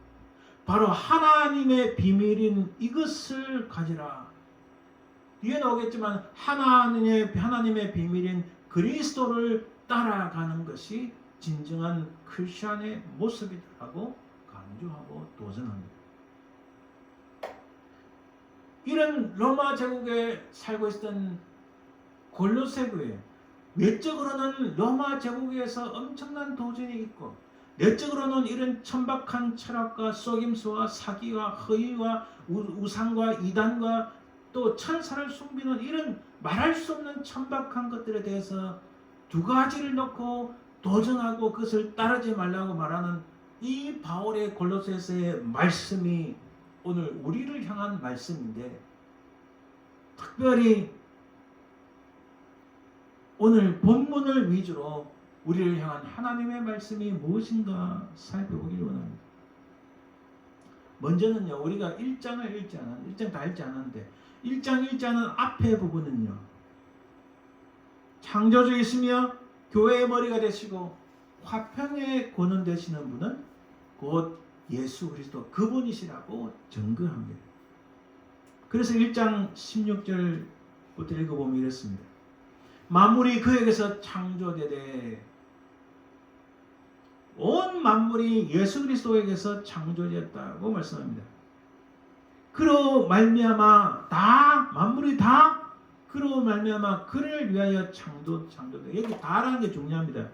바로 하나님의 비밀인 이것을 가지라. 뒤에 나오겠지만 하나님의 비밀인 그리스도를 따라가는 것이 진정한 크리스천의 모습이라고 강조하고 도전합니다. 이런 로마 제국에 살고 있었던 골로새 교회, 외적으로는 로마 제국에서 엄청난 도전이 있고 내적으로는 이런 천박한 철학과 속임수와 사기와 허위와 우상과 이단과 또 천사를 숭배는 이런 말할 수 없는 천박한 것들에 대해서 두 가지를 놓고 도전하고 그것을 따르지 말라고 말하는 이 바울의 골로새서의 말씀이 오늘 우리를 향한 말씀인데 특별히 오늘 본문을 위주로 우리를 향한 하나님의 말씀이 무엇인가 살펴보기를 원합니다. 먼저는요, 우리가 1장 다 읽지 않았는데 1장 1장은 앞에 부분은요, 창조주이시며 교회의 머리가 되시고 화평의 권원 되시는 분은 곧 예수 그리스도 그분이시라고 증거합니다. 그래서 1장 16절부터 읽어보면 이렇습니다. 만물이 그에게서 창조되되 온 만물이 예수 그리스도에게서 창조되었다고 말씀합니다. 그로 말미암아 만물이 다 그로 말미암아 그를 위하여 창조돼. 여기 다라는 게 중요합니다.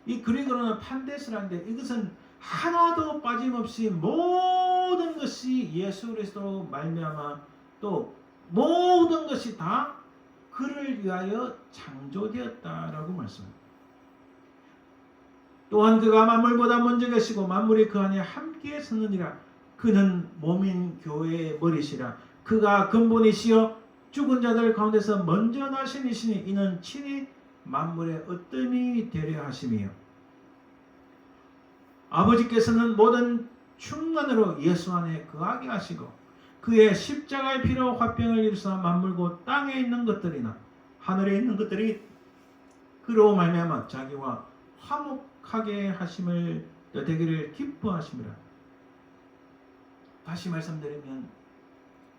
이 그리고는 판데스라는데 이것은 하나도 빠짐없이 모든 것이 예수 그리스도로 말미암아 또 모든 것이 다 그를 위하여 창조되었다라고 말씀합니다. 또한 그가 만물보다 먼저 계시고 만물이 그 안에 함께 서느니라. 그는 몸인 교회의 머리시라. 그가 근본이시여 죽은 자들 가운데서 먼저 나신 이시니 이는 친히 만물의 으뜸이 되려 하심이요 아버지께서는 모든 충만으로 예수 안에 거하게 하시고 그의 십자가의 피로 화평을 이루사 만물 곧 땅에 있는 것들이나 하늘에 있는 것들이 그로 말미암아 자기와 화목하게 하심을 되기를 기뻐하심이라. 다시 말씀드리면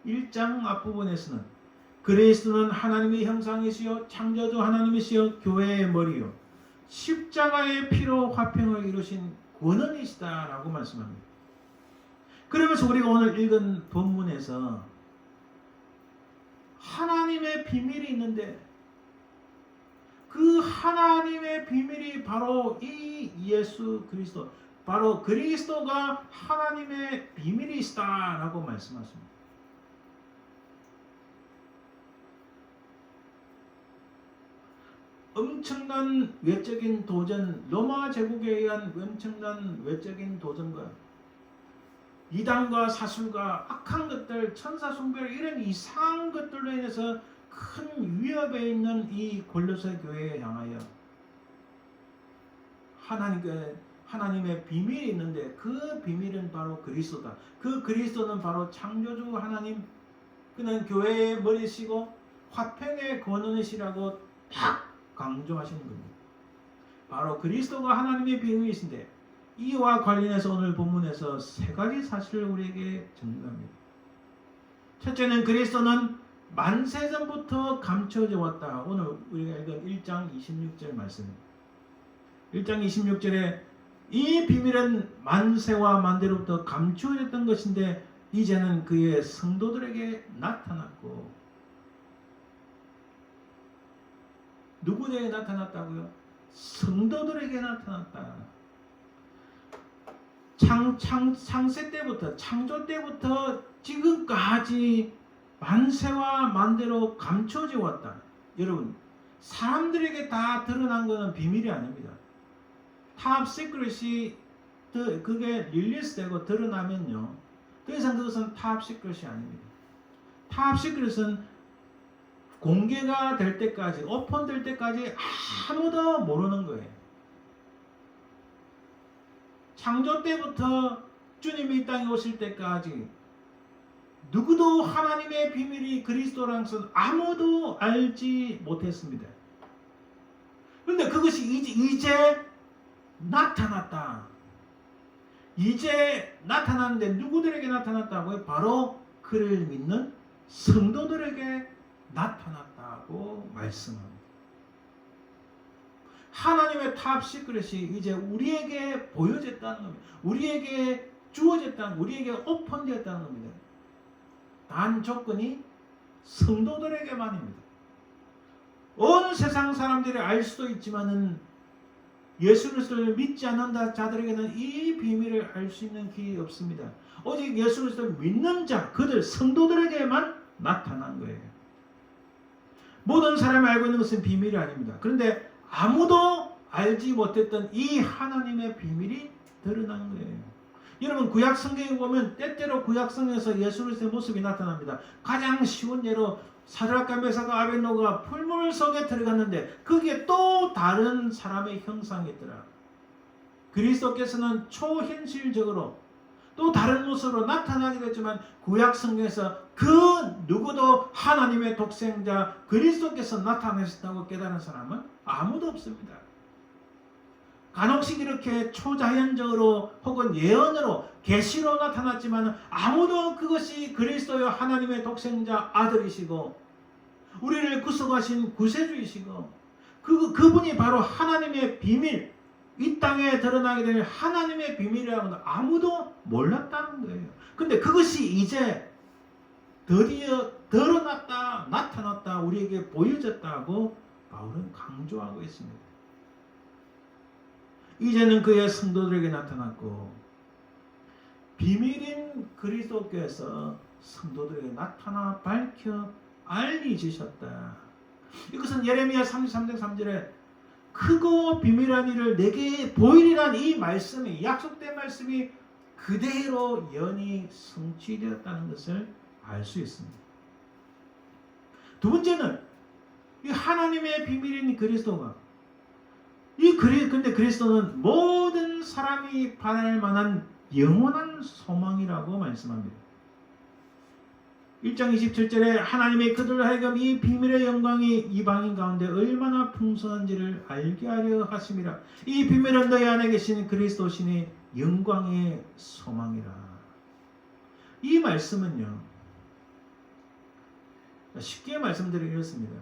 1장 앞부분에서는 그리스도는 하나님의 형상이시요 창조주 하나님이시요 교회의 머리요 십자가의 피로 화평을 이루신 권원이시다라고 말씀합니다. 그러면서 우리가 오늘 읽은 본문에서 하나님의 비밀이 있는데 그 하나님의 비밀이 바로 이 예수 그리스도, 바로 그리스도가 하나님의 비밀이시다라고 말씀하십니다. 엄청난 외적인 도전, 로마 제국에 의한 엄청난 외적인 도전과 이단과 사술과 악한 것들, 천사 숭배 이런 이상한 것들로 인해서 큰 위협에 있는 이 골로새 교회에 향하여 하나님의 비밀이 있는데 그 비밀은 바로 그리스도다. 그 그리스도는 바로 창조주 하나님, 그는 교회의 머리시고 화평의 근원이시라고 딱 강조하시는 겁니다. 바로 그리스도가 하나님의 비밀이신데 이와 관련해서 오늘 본문에서 세 가지 사실을 우리에게 전합니다. 첫째는 그리스도는 만세전부터 감춰져 왔다. 오늘 우리가 읽은 1장 26절 말씀입니다. 1장 26절에 이 비밀은 만세와 만대로부터 감추어졌던 것인데 이제는 그의 성도들에게 나타났고, 누구에게 나타났다고요? 성도들에게 나타났다. 창세 때부터, 창조 때부터 지금까지 만세와 만대로 감춰져 왔다. 여러분, 사람들에게 다 드러난 것은 비밀이 아닙니다. 탑 시크릿이 그게 릴리스되고 드러나면요, 더 이상 그것은 탑 시크릿이 아닙니다. 탑 시크릿은 공개가 될 때까지, 오픈될 때까지 아무도 모르는 거예요. 창조 때부터 주님이 이 땅에 오실 때까지 누구도 하나님의 비밀이 그리스도라는 것은 아무도 알지 못했습니다. 그런데 그것이 이제 나타났다. 이제 나타났는데 누구들에게 나타났다고요? 바로 그를 믿는 성도들에게 나타났다고 말씀합니다. 하나님의 탑 시크릿이 이제 우리에게 보여졌다는 겁니다. 우리에게 주어졌다는, 우리에게 오픈되었다는 겁니다. 단 조건이 성도들에게만입니다. 온 세상 사람들이 알 수도 있지만은 예수 그리스도를 믿지 않는 자들에게는 이 비밀을 알 수 있는 길이 없습니다. 오직 예수 그리스도를 믿는 자, 그들 성도들에게만 나타난 거예요. 모든 사람이 알고 있는 것은 비밀이 아닙니다. 그런데 아무도 알지 못했던 이 하나님의 비밀이 드러난 거예요. 여러분, 구약 성경에 보면 때때로 구약 성경에서 예수 그리스도의 모습이 나타납니다. 가장 쉬운 예로 사드락과 메삭과 아벳노고가 풀물 속에 들어갔는데 거기에 또 다른 사람의 형상이 있더라. 그리스도께서는 초현실적으로 또 다른 모습으로 나타나게 됐지만 구약 성경에서 그 누구도 하나님의 독생자 그리스도께서 나타나셨다고 깨달은 사람은 아무도 없습니다. 간혹씩 이렇게 초자연적으로 혹은 예언으로 계시로 나타났지만 아무도 그것이 그리스도여 하나님의 독생자 아들이시고 우리를 구속하신 구세주이시고 그분이 바로 하나님의 비밀, 이 땅에 드러나게 될 하나님의 비밀이라고는 아무도 몰랐다는 거예요. 근데 그것이 이제 드디어 드러났다, 나타났다, 우리에게 보여졌다고 바울은 강조하고 있습니다. 이제는 그의 성도들에게 나타났고 비밀인 그리스도께서 성도들에게 나타나 밝혀 알리주셨다. 이것은 예레미야 33장 3절에 크고 비밀한 일을 내게 보이리란 이 말씀이, 약속된 말씀이 그대로 연히 성취되었다는 것을 알 수 있습니다. 두 번째는 이 하나님의 비밀인 그리스도가 근데 그리스도는 모든 사람이 바랄 만한 영원한 소망이라고 말씀합니다. 1장 27절에 하나님의 그들로 하여금 이 비밀의 영광이 이방인 가운데 얼마나 풍성한지를 알게 하려 하심이라. 이 비밀은 너희 안에 계신 그리스도시니 영광의 소망이라. 이 말씀은요, 쉽게 말씀드리면 이렇습니다.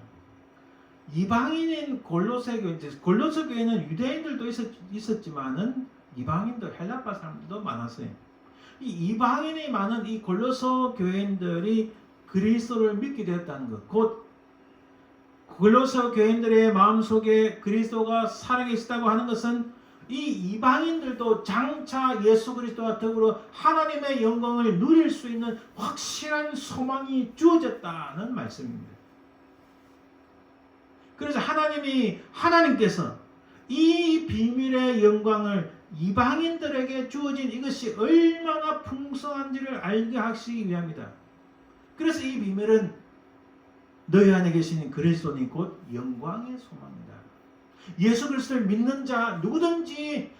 이방인인 골로새 교회, 골로새 교회는 유대인들도 있었지만은 이방인도 헬라파 사람들도 많았어요. 이 이방인이 많은 이 골로새 교회인들이 그리스도를 믿게 되었다는 것, 곧 골로새 교회인들의 마음속에 그리스도가 살아계시다고 하는 것은 이 이방인들도 장차 예수 그리스도와 더불어 하나님의 영광을 누릴 수 있는 확실한 소망이 주어졌다는 말씀입니다. 그래서 하나님께서 이 비밀의 영광을 이방인들에게 주어진 이것이 얼마나 풍성한지를 알게 하시기 위함이다. 그래서 이 비밀은 너희 안에 계시는 그리스도니 곧 영광의 소망이다. 예수 그리스도를 믿는 자 누구든지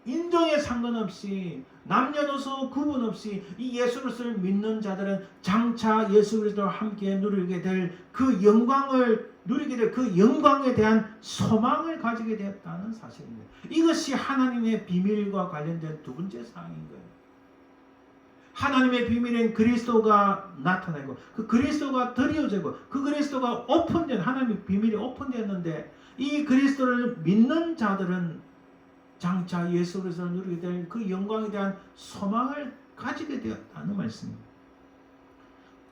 인종에 상관없이 남녀노소 구분 없이 이 예수 그리스도를 믿는 자들은 장차 예수 그리스도와 함께 누리게 될 그 영광을 누리게 될 그 영광에 대한 소망을 가지게 되었다는 사실입니다. 이것이 하나님의 비밀과 관련된 두 번째 사항인 거예요. 하나님의 비밀은 그리스도가 나타나고 그 그리스도가 드러지고 그 그리스도가 오픈된 하나님의 비밀이 오픈되었는데 이 그리스도를 믿는 자들은 장차 예수 그리스도를 누리게 될 그 영광에 대한 소망을 가지게 되었다는 말씀입니다.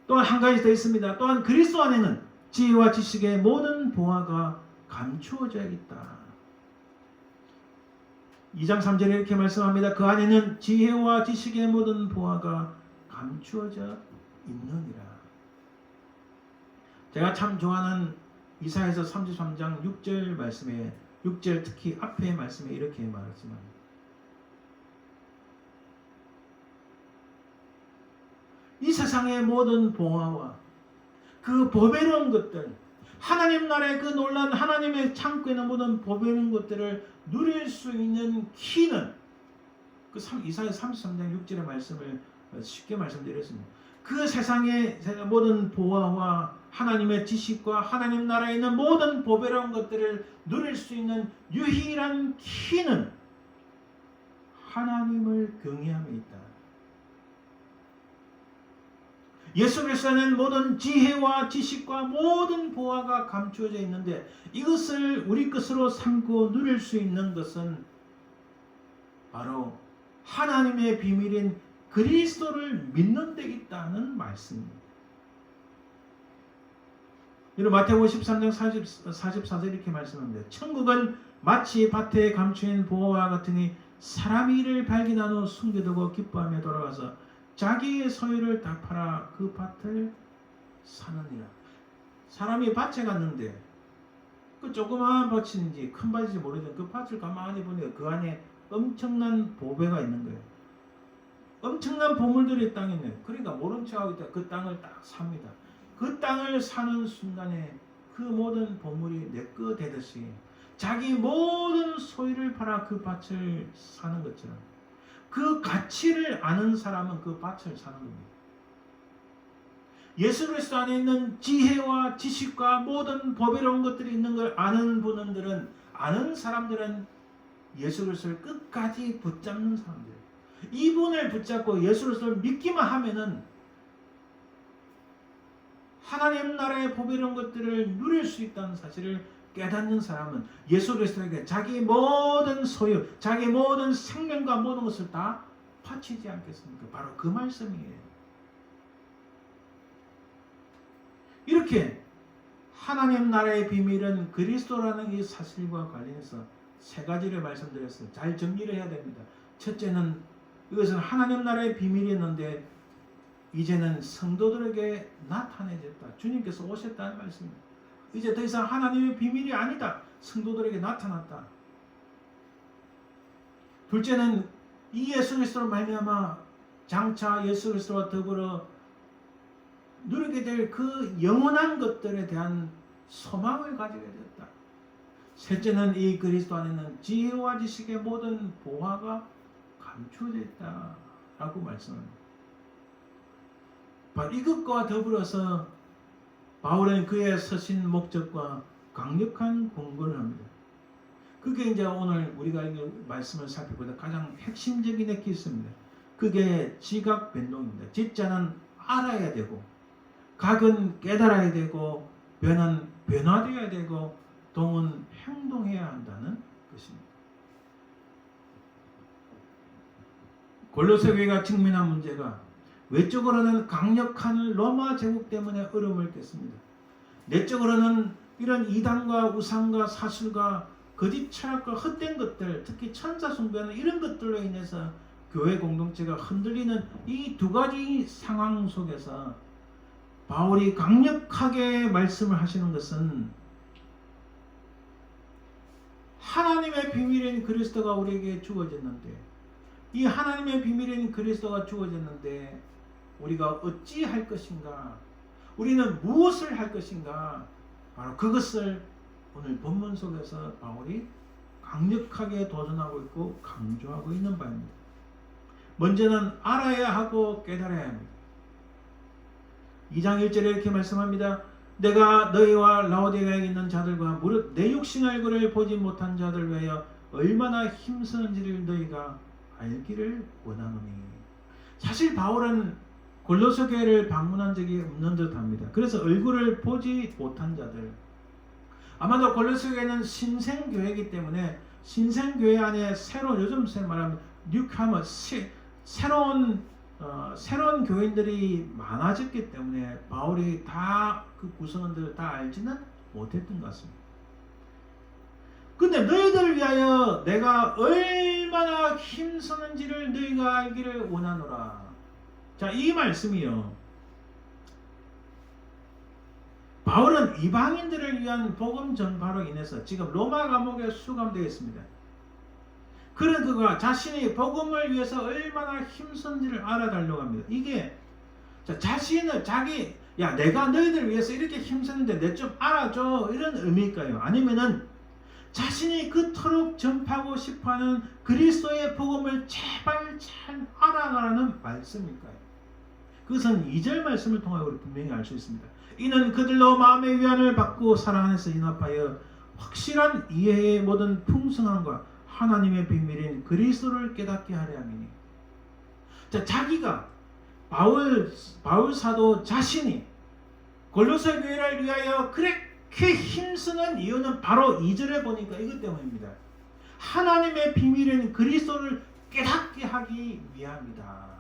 또한 한 가지 더 있습니다. 또한 그리스도 안에는 지혜와 지식의 모든 보화가 감추어져 있다. 2장 3절에 이렇게 말씀합니다. 그 안에는 지혜와 지식의 모든 보화가 감추어져 있느니라. 제가 참 좋아하는 이사야서 33장 6절 말씀에 6절 특히 앞에 말씀에 이렇게 말했습니다. 이 세상의 모든 보화와 그 보배로운 것들, 하나님 나라의 그 놀라운 하나님의 창고에 있는 모든 보배로운 것들을 누릴 수 있는 키는 그 이사야 33장 6절의 말씀을 쉽게 말씀드렸습니다. 그 세상의 모든 보화와 하나님의 지식과 하나님 나라에 있는 모든 보배로운 것들을 누릴 수 있는 유일한 키는 하나님을 경외함에 있다. 예수 그리스도는 모든 지혜와 지식과 모든 보화가 감추어져 있는데 이것을 우리 것으로 삼고 누릴 수 있는 것은 바로 하나님의 비밀인 그리스도를 믿는 데 있다는 말씀입니다. 여러분 마태복음 13장 44절 이렇게 말씀합니다. 천국은 마치 밭에 감추인 보화와 같으니 사람이 이를 발견한 후 숨겨두고 기뻐하며 돌아가서 자기의 소유를 다 팔아 그 밭을 사느니라. 사람이 밭에 갔는데 그 조그마한 밭인지 큰 밭인지 모르지만 그 밭을 가만히 보니까 그 안에 엄청난 보배가 있는 거예요. 엄청난 보물들이 땅에 있네요. 그러니까 모른 척하고 있다. 그 땅을 딱 삽니다. 그 땅을 사는 순간에 그 모든 보물이 내 거 되듯이 자기 모든 소유를 팔아 그 밭을 사는 것처럼 그 가치를 아는 사람은 그 밭을 사는 겁니다. 예수 그리스도 안에 있는 지혜와 지식과 모든 보배로운 것들이 있는 걸 아는 분들은 아는 사람들은 예수 그리스도를 끝까지 붙잡는 사람들. 이분을 붙잡고 예수 그리스도를 믿기만 하면은 하나님 나라의 보배로운 것들을 누릴 수 있다는 사실을 깨닫는 사람은 예수 그리스도에게 자기 모든 소유, 자기 모든 생명과 모든 것을 다 바치지 않겠습니까? 바로 그 말씀이에요. 이렇게 하나님 나라의 비밀은 그리스도라는 이 사실과 관련해서 세 가지를 말씀드렸어요. 잘 정리를 해야 됩니다. 첫째는 이것은 하나님 나라의 비밀이었는데 이제는 성도들에게 나타내졌다. 주님께서 오셨다는 말씀입니다. 이제 더 이상 하나님의 비밀이 아니다. 성도들에게 나타났다. 둘째는 이 예수 그리스도로 말미암아 장차 예수 그리스도와 더불어 누리게 될 그 영원한 것들에 대한 소망을 가지게 되었다. 셋째는 이 그리스도 안에는 지혜와 지식의 모든 보화가 감추어져 있다라고 말씀합니다. 바로 이것과 더불어서 바울은 그의 서신 목적과 강력한 공고를 합니다. 그게 이제 오늘 우리가 말씀을 살펴보다 가장 핵심적인 게 있습니다. 그게 지각 변동입니다. 지자는 알아야 되고, 각은 깨달아야 되고, 변은 변화되어야 되고, 동은 행동해야 한다는 것입니다. 골로새 교회가 직면한 문제가 외적으로는 강력한 로마 제국 때문에 어려움을 겪습니다. 내적으로는 이런 이단과 우상과 사술과 거짓 철학과 헛된 것들, 특히 천사 숭배하는 이런 것들로 인해서 교회 공동체가 흔들리는 이 두 가지 상황 속에서 바울이 강력하게 말씀을 하시는 것은 하나님의 비밀인 그리스도가 우리에게 주어졌는데, 이 하나님의 비밀인 그리스도가 주어졌는데 우리가 어찌 할 것인가? 우리는 무엇을 할 것인가? 바로 그것을 오늘 본문 속에서 바울이 강력하게 도전하고 있고 강조하고 있는 바입니다. 먼저는 알아야 하고 깨달아야 합니다. 2장 1절에 이렇게 말씀합니다. 내가 너희와 라오디게아에 있는 자들과 무릇 내 육신 얼굴을 보지 못한 자들 외에 얼마나 힘쓰는지를 너희가 알기를 원하노니. 사실 바울은 골로새 교회를 방문한 적이 없는 듯합니다. 그래서 얼굴을 보지 못한 자들, 아마도 골로새 교회는 신생교회이기 때문에 신생교회 안에 새로운, 요즘 말하면 뉴카머, 새로운 교인들이 많아졌기 때문에 바울이 다 그 구성원들을 다 알지는 못했던 것 같습니다. 근데 너희들을 위하여 내가 얼마나 힘쓰는지를 너희가 알기를 원하노라. 자, 이 말씀이요, 바울은 이방인들을 위한 복음 전파로 인해서 지금 로마 감옥에 수감되어 있습니다. 그런 그가 자신이 복음을 위해서 얼마나 힘쓴지를 알아달라고 합니다. 이게 자신을 내가 너희들 위해서 이렇게 힘쓰는데 내 좀 알아줘, 이런 의미일까요? 아니면은 자신이 그토록 전파하고 싶어하는 그리스도의 복음을 제발 잘 알아가라는 말씀일까요? 그것은 2절 말씀을 통하여 우리 분명히 알 수 있습니다. 이는 그들로 마음의 위안을 받고 사랑 안에서 연합하여 확실한 이해의 모든 풍성함과 하나님의 비밀인 그리스도를 깨닫게 하려 함이니. 자, 자기가 바울 사도 자신이 골로새 교회를 위하여 그렇게 힘쓰는 이유는 바로 2절에 보니까 이것 때문입니다. 하나님의 비밀인 그리스도를 깨닫게 하기 위함이다.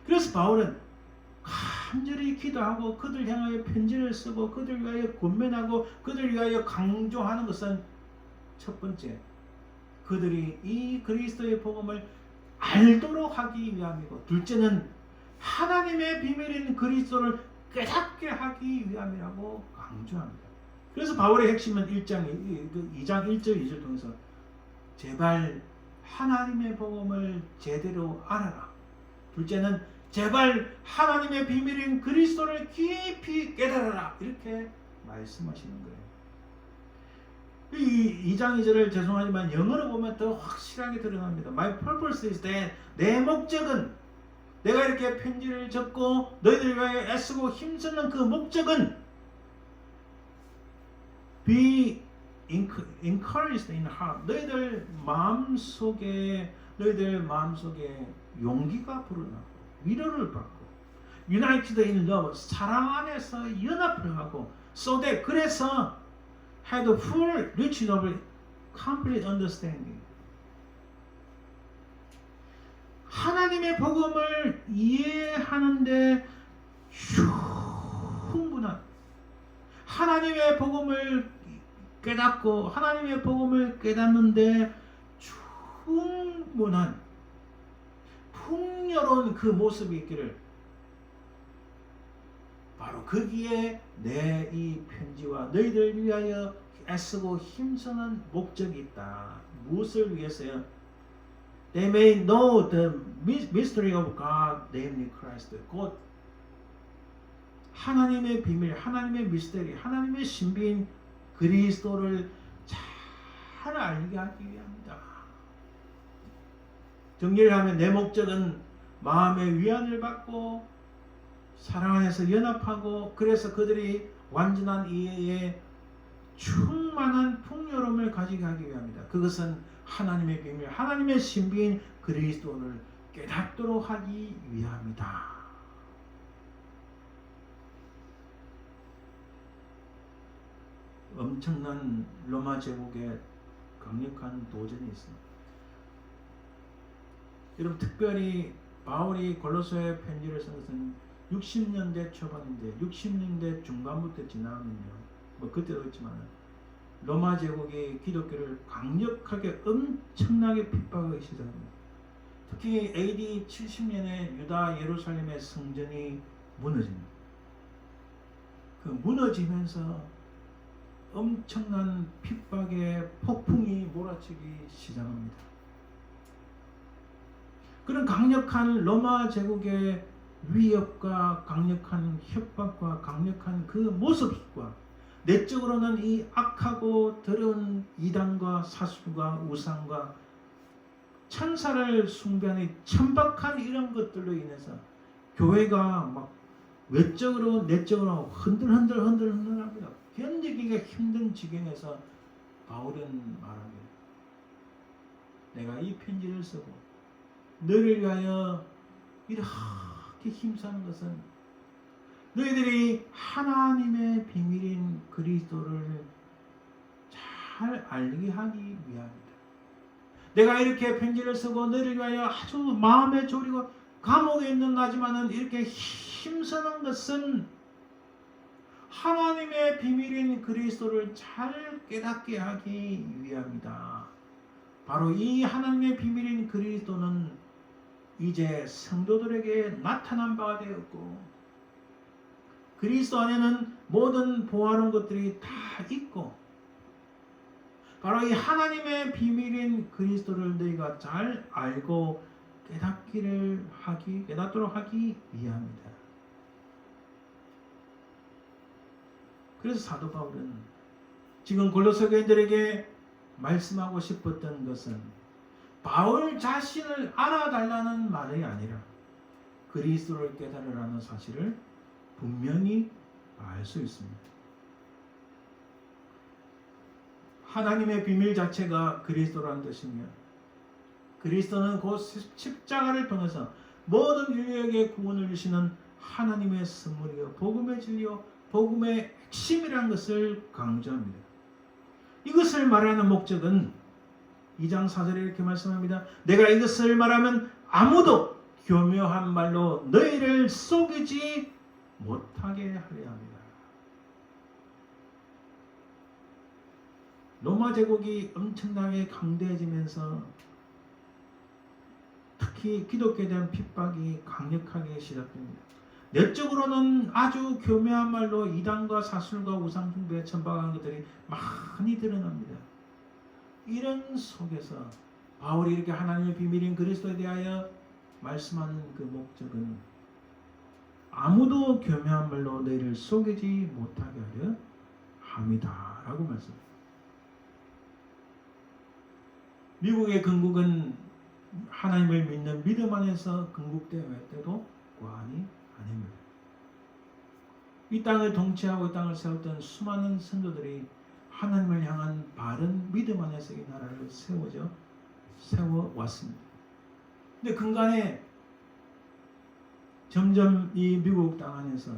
그래서 바울은 간절히 기도하고 그들 향하여 편지를 쓰고 그들 위하여 권면하고 그들 위하여 강조하는 것은 첫 번째, 그들이 이 그리스도의 복음을 알도록 하기 위함이고, 둘째는 하나님의 비밀인 그리스도를 깨닫게 하기 위함이라고 강조합니다. 그래서 바울의 핵심은 2장 1절 2절 통해서 제발 하나님의 복음을 제대로 알아라. 둘째는 제발 하나님의 비밀인 그리스도를 깊이 깨달아라. 이렇게 말씀하시는 거예요. 이 2장 2절을 죄송하지만 영어로 보면 더 확실하게 드러납니다. My purpose is that, 내 목적은, 내가 이렇게 편지를 적고 너희들 위하여 애쓰고 힘쓰는 그 목적은 be encouraged in heart. 너희들 마음속에 용기가 불어나고 위로를 받고 united in love, 사랑 안에서 연합을 하고 so that, 그래서 had full reach of complete understanding. 하나님의 복음을 이해하는데 충분한, 하나님의 복음을 깨닫고 하나님의 복음을 깨닫는데 충분한 풍요로운 그 모습이 있기를, 바로 거기에 내 이 편지와 너희들 위하여 애쓰고 힘쓰는 목적이 있다. 무엇을 위해서요? They may know the mystery of God, namely Christ. 곧 하나님의 비밀, 하나님의 미스터리, 하나님의 신비인 그리스도를 잘 알게 하기 위함이다. 정리를 하면 내 목적은 마음의 위안을 받고 사랑 안에서 연합하고, 그래서 그들이 완전한 이해에 충만한 풍요로움을 가지게 하기 위함이다. 그것은 하나님의 비밀, 하나님의 신비인 그리스도를 깨닫도록 하기 위함이다. 엄청난 로마 제국에 강력한 도전이 있습니다. 여러분, 특별히 바울이 골로새 편지를 쓴 것은 60년대 초반인데 60년대 중반부터 지나면요, 뭐 그때도 있지만 로마 제국이 기독교를 강력하게 엄청나게 핍박하기 시작합니다. 특히 AD 70년에 유다 예루살렘의 성전이 무너집니다. 그 무너지면서 엄청난 핍박의 폭풍이 몰아치기 시작합니다. 그런 강력한 로마 제국의 위협과 강력한 협박과 강력한 그 모습과 내적으로는 이 악하고 더러운 이단과 사술과 우상과 천사를 숭배하는 천박한 이런 것들로 인해서 교회가 막 외적으로 내적으로 흔들흔들합니다. 견디기가 힘든 지경에서 바울은 말합니다. 내가 이 편지를 쓰고 너를 위하여 이렇게 힘쓰는 것은 너희들이 하나님의 비밀인 그리스도를 잘 알게 하기 위함이다. 내가 이렇게 편지를 쓰고 너를 위하여 아주 마음에 졸이고 감옥에 있는 나지만은 이렇게 힘쓰는 것은 하나님의 비밀인 그리스도를 잘 깨닫게 하기 위함이다. 바로 이 하나님의 비밀인 그리스도는 이제 성도들에게 나타난 바가 되었고 그리스도 안에는 모든 보화로운 것들이 다 있고 바로 이 하나님의 비밀인 그리스도를 너희가 잘 알고 깨닫도록 하기 위함이다. 그래서 사도 바울은 지금 골로새 교인들에게 말씀하고 싶었던 것은 바울 자신을 알아달라는 말이 아니라 그리스도를 깨달으라는 사실을 분명히 알 수 있습니다. 하나님의 비밀 자체가 그리스도라는 뜻이며 그리스도는 곧 십자가를 통해서 모든 인류에게 구원을 주시는 하나님의 선물이요 복음의 진리요 복음의 핵심이라는 것을 강조합니다. 이것을 말하는 목적은 2장 4절에 이렇게 말씀합니다. 내가 이것을 말하면 아무도 교묘한 말로 너희를 속이지 못하게 하려 합니다. 로마 제국이 엄청나게 강대해지면서 특히 기독교에 대한 핍박이 강력하게 시작됩니다. 내적으로는 아주 교묘한 말로 이단과 사술과 우상숭배에 천박한 것들이 많이 드러납니다. 이런 속에서 바울이 이렇게 하나님의 비밀인 그리스도에 대하여 말씀하는 그 목적은 아무도 교묘한 말로 너희를 속이지 못하게 하려 함이다 라고 말씀합니다. 미국의 건국은 하나님을 믿는 믿음 안에서 건국되었대도 과언이 아닙니다. 이 땅을 통치하고 이 땅을 세웠던 수많은 선조들이 하나님을 향한 바른 믿음 안에서 이 나라를 세워왔습니다. 근데 근간에 점점 이 미국 땅 안에서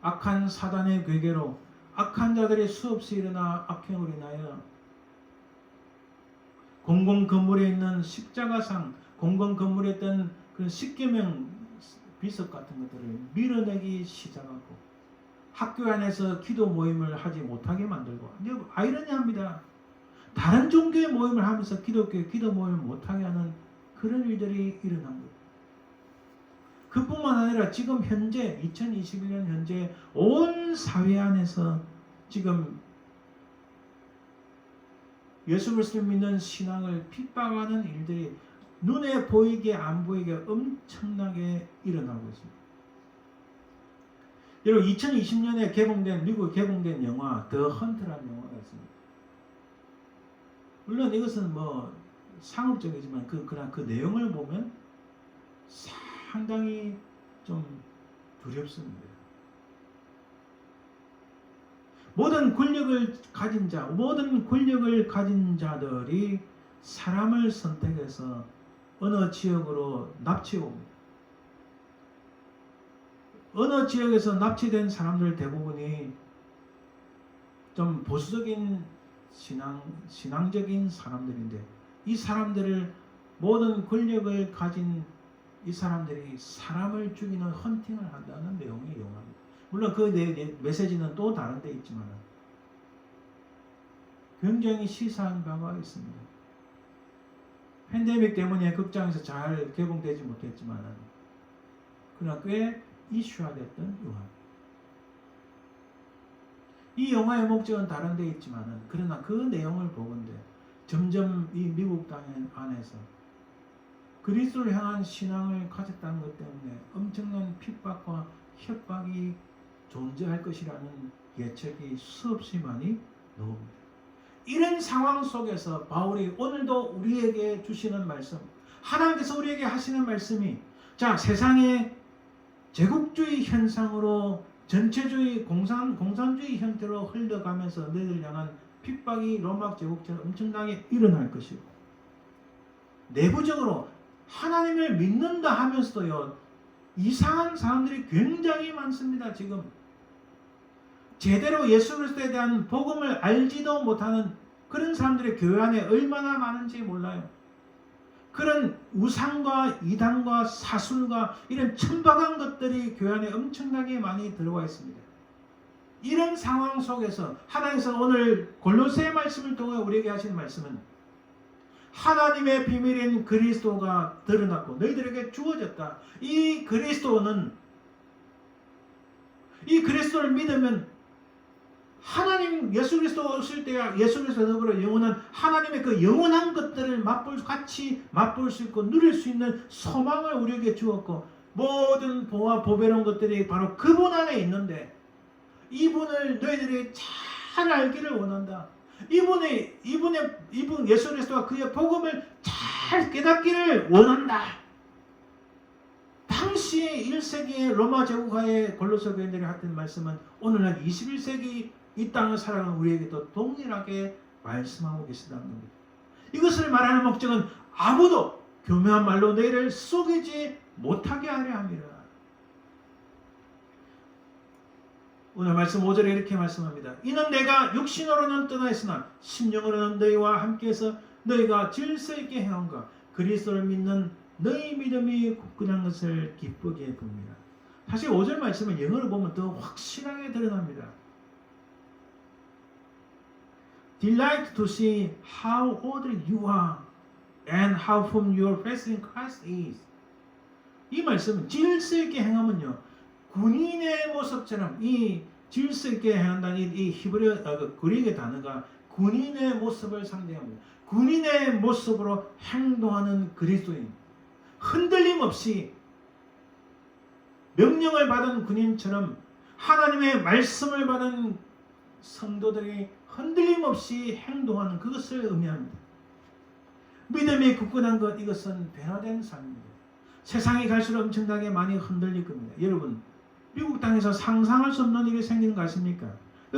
악한 사단의 괴계로 악한 자들이 수없이 일어나 악행으로 인하여 공공건물에 있는 십자가상, 공공건물에 있던 그 십계명 비석 같은 것들을 밀어내기 시작하고 학교 안에서 기도 모임을 하지 못하게 만들고 아이러니합니다. 다른 종교의 모임을 하면서 기독교의 기도 모임을 못하게 하는 그런 일들이 일어난 거예요. 그뿐만 아니라 지금 현재 2021년 현재 온 사회 안에서 지금 예수 그리스도를 믿는 신앙을 핍박하는 일들이 눈에 보이게 안 보이게 엄청나게 일어나고 있습니다. 여러분 2020년에 미국에 개봉된 영화 더 헌트라는 영화가 있습니다. 물론 이것은 뭐 상업적이지만 그러나 그 내용을 보면 상당히 좀 두렵습니다. 모든 권력을 가진 자들이 사람을 선택해서 어느 지역으로 납치해 옵니다. 어느 지역에서 납치된 사람들 대부분이 좀 보수적인 신앙적인 사람들인데 이 사람들을 모든 권력을 가진 이 사람들이 사람을 죽이는 헌팅을 한다는 내용의 영화입니다. 물론 그 메시지는 또 다른 데 있지만 굉장히 시사한 바가 있습니다. 팬데믹 때문에 극장에서 잘 개봉되지 못했지만 그러나 꽤 이슈화됐던 영화입니다. 이 영화의 목적은 다른 데 있지만은 그러나 그 내용을 보건대 점점 이 미국 땅 안에서 그리스도를 향한 신앙을 가졌다는 것 때문에 엄청난 핍박과 협박이 존재할 것이라는 예측이 수없이 많이 나옵니다. 이런 상황 속에서 바울이 오늘도 우리에게 주시는 말씀, 하나님께서 우리에게 하시는 말씀이 자, 세상의 제국주의 현상으로 전체주의 공산주의 형태로 흘러가면서 너희들 향한 핍박이 로마 제국처럼 엄청나게 일어날 것이고, 내부적으로 하나님을 믿는다 하면서도요 이상한 사람들이 굉장히 많습니다. 지금 제대로 예수 그리스도에 대한 복음을 알지도 못하는 그런 사람들이 교회 안에 얼마나 많은지 몰라요. 그런 우상과 이단과 사술과 이런 천박한 것들이 교회 안에 엄청나게 많이 들어와 있습니다. 이런 상황 속에서 하나님께서 오늘 골로새 말씀을 통해 우리에게 하신 말씀은 하나님의 비밀인 그리스도가 드러났고 너희들에게 주어졌다. 이 그리스도를 믿으면 하나님 예수 그리스도 오실 때야 예수 그리스도 더불어 영원한 하나님의 그 영원한 것들을 같이 맛볼 수 있고 누릴 수 있는 소망을 우리에게 주었고, 모든 보와 보배로운 것들이 바로 그분 안에 있는데 이분을 너희들이 잘 알기를 원한다. 이분 예수 그리스도와 그의 복음을 잘 깨닫기를 원한다. 당시 1세기의 로마 제국하에 골로새 교인들이 했던 말씀은 오늘날 21세기 이 땅을 살아가는 우리에게도 동일하게 말씀하고 계시다는 겁니다. 이것을 말하는 목적은 아무도 교묘한 말로 너희를 속이지 못하게 하려 함이라. 오늘 말씀 5절에 이렇게 말씀합니다. 이는 내가 육신으로는 떠나 있으나 심령으로는 너희와 함께해서 너희가 질서 있게 행함과 그리스도를 믿는 너희 믿음이 굳건한 것을 기쁘게 봅니다. 사실 5절 말씀을 영어로 보면 더 확실하게 드러납니다. Delight to see how ordered you are and how firm your faith in Christ is. 이 말씀은 질서 있게 행하면요, 군인의 모습처럼 이 질서 있게 행한다는 이 히브리어 그리스의 단어가 군인의 모습을 상징합니다. 군인의 모습으로 행동하는 그리스도인, 흔들림 없이 명령을 받은 군인처럼 하나님의 말씀을 받은 성도들이 흔들림 없이 행동하는 그것을 의미합니다. 믿음이 굳건한 것, 이것은 변화된 삶입니다. 세상이 갈수록 엄청나게 많이 흔들릴 겁니다. 여러분, 미국 땅에서 상상할 수 없는 일이 생기는 거 아십니까?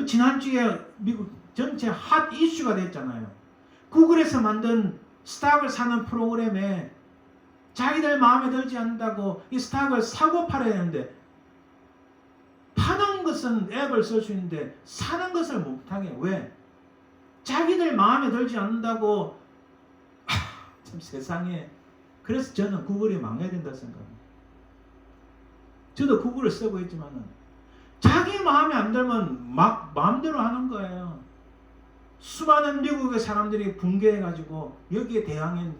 지난주에 미국 전체 핫 이슈가 됐잖아요. 구글에서 만든 스탁을 사는 프로그램에 자기들 마음에 들지 않는다고 이 스탁을 사고 팔아야 하는데, 파는 것은 앱을 쓸 수 있는데 사는 것을 못하게. 왜? 자기들 마음에 들지 않는다고. 참 세상에. 그래서 저는 구글이 망해야 된다 생각합니다. 저도 구글을 쓰고 있지만은 자기 마음에 안 들면 막 마음대로 하는 거예요. 수많은 미국의 사람들이 붕괴해가지고 여기에 대항해.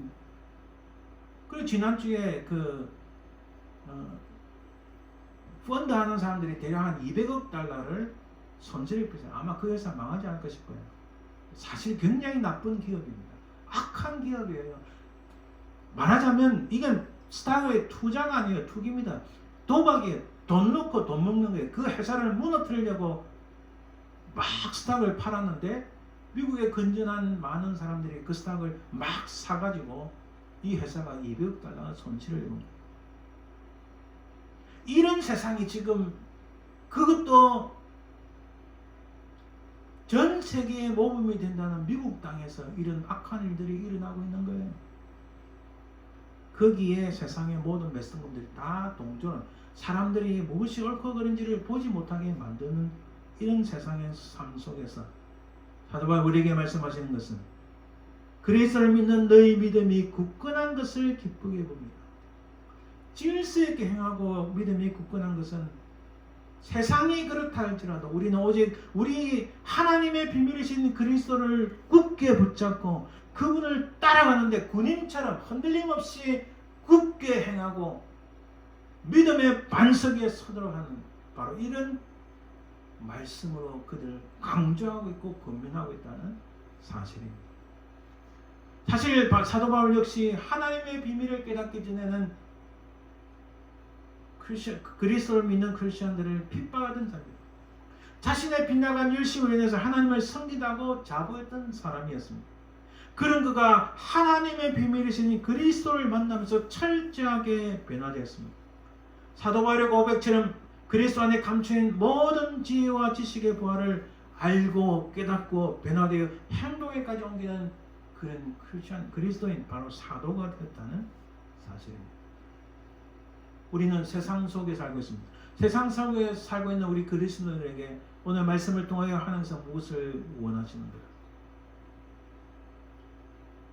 그리고 지난주에 펀드 하는 사람들이 대략 한 200억 달러를 손실을 입었어요. 아마 그 회사 망하지 않을까 싶어요. 사실 굉장히 나쁜 기업입니다. 악한 기업이에요. 말하자면 이건 스탁의 투자가 아니에요. 투기입니다. 도박이에요. 돈 넣고 돈 먹는 거예요. 그 회사를 무너뜨리려고 막 스탁을 팔았는데 미국의 건전한 많은 사람들이 그 스탁을 막 사가지고 이 회사가 200억 달러 손실을 입은. 이런 세상이 지금, 그것도 전 세계에 모범이 된다는 미국 땅에서 이런 악한 일들이 일어나고 있는 거예요. 거기에 세상의 모든 메신저들이 다 동조는, 사람들이 무엇이 옳고 그른지를 보지 못하게 만드는 이런 세상의 삶 속에서 사도 바울이 우리에게 말씀하시는 것은 그리스도를 믿는 너희 믿음이 굳건한 것을 기쁘게 봅니다. 질서 있게 행하고 믿음이 굳건한 것은 세상이 그렇다 할지라도 우리는 오직 우리 하나님의 비밀이신 그리스도를 굳게 붙잡고 그분을 따라가는데 군인처럼 흔들림 없이 굳게 행하고 믿음의 반석 위에 서도록 하는 바로 이런 말씀으로 그들을 강조하고 있고 권면하고 있다는 사실입니다. 사실 사도 바울 역시 하나님의 비밀을 깨닫기 전에는 그리스도를 믿는 크리스천들을 핍박하던 사람입니다. 자신의 빗나간 열심으로 인해서 하나님을 섬기다고 자부했던 사람이었습니다. 그런 그가 하나님의 비밀이신 그리스도를 만나면서 철저하게 변화되었습니다. 사도 바울의 고백처럼 그리스도 안에 감춰진 모든 지혜와 지식의 부활을 알고 깨닫고 변화되어 행동에까지 옮기는 그런 그리스도인 바로 사도가 되었다는 사실입니다. 우리는 세상 속에 살고 있습니다. 세상 속에 살고 있는 우리 그리스도인에게 오늘 말씀을 통하여 하나님께서 무엇을 원하시는가요?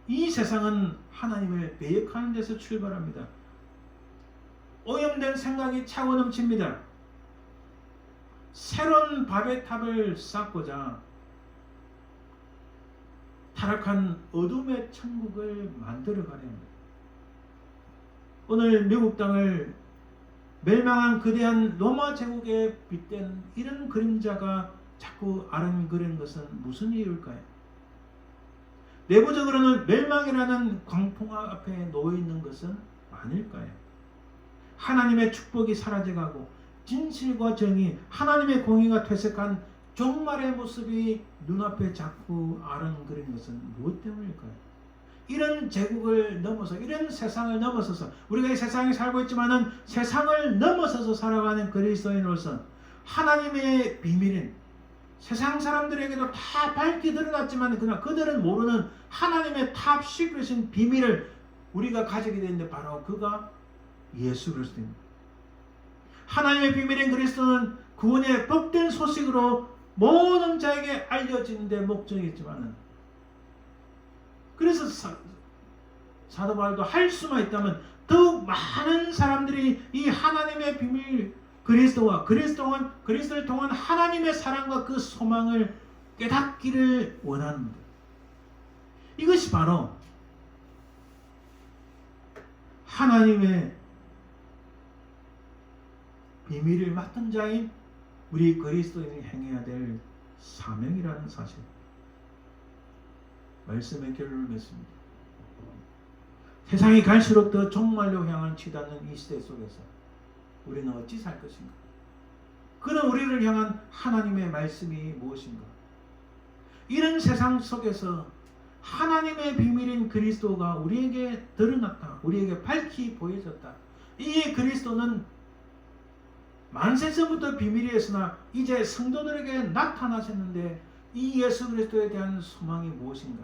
이 세상은 하나님을 배역하는 데서 출발합니다. 오염된 생각이 차고 넘칩니다. 새로운 밥의 탑을 쌓고자 타락한 어둠의 천국을 만들어가려 합니다. 오늘 미국 땅을 멸망한 거대한 로마 제국에 빗댄 이런 그림자가 자꾸 아른거리는 것은 무슨 이유일까요? 내부적으로는 멸망이라는 광풍아 앞에 놓여있는 것은 아닐까요? 하나님의 축복이 사라져가고 진실과 정의, 하나님의 공의가 퇴색한 종말의 모습이 눈앞에 자꾸 아른거리는 것은 무엇 때문일까요? 이런 제국을 넘어서, 이런 세상을 넘어서서, 우리가 이 세상에 살고 있지만은 세상을 넘어서서 살아가는 그리스도인으로서 하나님의 비밀인, 세상 사람들에게도 다 밝게 드러났지만 그러나 그들은 모르는 하나님의 탑 시크릿인 비밀을 우리가 가지게 되는데 바로 그가 예수 그리스도입니다. 하나님의 비밀인 그리스도는 구원의 복된 소식으로 모든 자에게 알려지는 데 목적이 있지만은, 그래서 사도 바울도 할 수만 있다면 더욱 많은 사람들이 이 하나님의 비밀 그리스도를 통한 하나님의 사랑과 그 소망을 깨닫기를 원합니다. 이것이 바로 하나님의 비밀을 맡은 자인 우리 그리스도인이 행해야 될 사명이라는 사실. 말씀의 결론을 맺습니다. 세상이 갈수록 더 종말로 향한 치닫는 이 시대 속에서 우리는 어찌 살 것인가? 그런 우리를 향한 하나님의 말씀이 무엇인가? 이런 세상 속에서 하나님의 비밀인 그리스도가 우리에게 드러났다. 우리에게 밝히 보여졌다. 이 그리스도는 만세전부터 비밀이었으나 이제 성도들에게 나타나셨는데 이 예수 그리스도에 대한 소망이 무엇인가?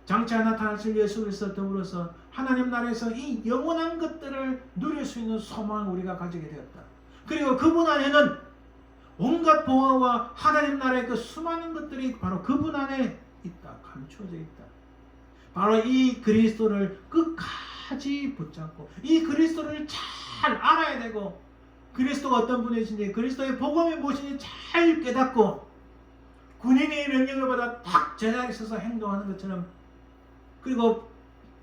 장차 나타나실 예수 그리스도 더불어서 하나님 나라에서 이 영원한 것들을 누릴 수 있는 소망을 우리가 가지게 되었다. 그리고 그분 안에는 온갖 보화와 하나님 나라의 그 수많은 것들이 바로 그분 안에 있다. 감춰져 있다. 바로 이 그리스도를 끝까지 붙잡고 이 그리스도를 잘 알아야 되고, 그리스도가 어떤 분이신지, 그리스도의 복음이 무엇인지 잘 깨닫고 군인의 명령을 받아 딱 제자리에 서서 행동하는 것처럼, 그리고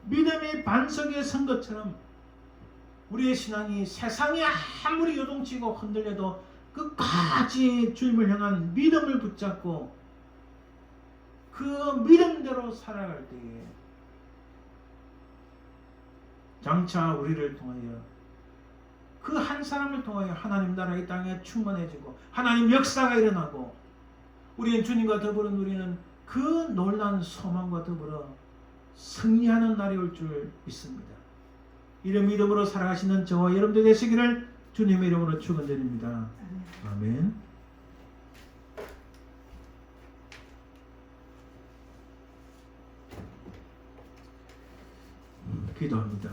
믿음이 반석에 선 것처럼 우리의 신앙이 세상이 아무리 요동치고 흔들려도 끝까지 주님을 향한 믿음을 붙잡고 그 믿음대로 살아갈 때에 장차 우리를 통하여 그 한 사람을 통하여 하나님 나라 이 땅에 충만해지고 하나님 역사가 일어나고 우리는 주님과 더불어 누리는 그 놀라운 소망과 더불어 승리하는 날이 올 줄 믿습니다. 이런 믿음으로 살아가시는 저와 여러분들 되시기를 주님의 이름으로 축원드립니다. 아멘. 기도합니다.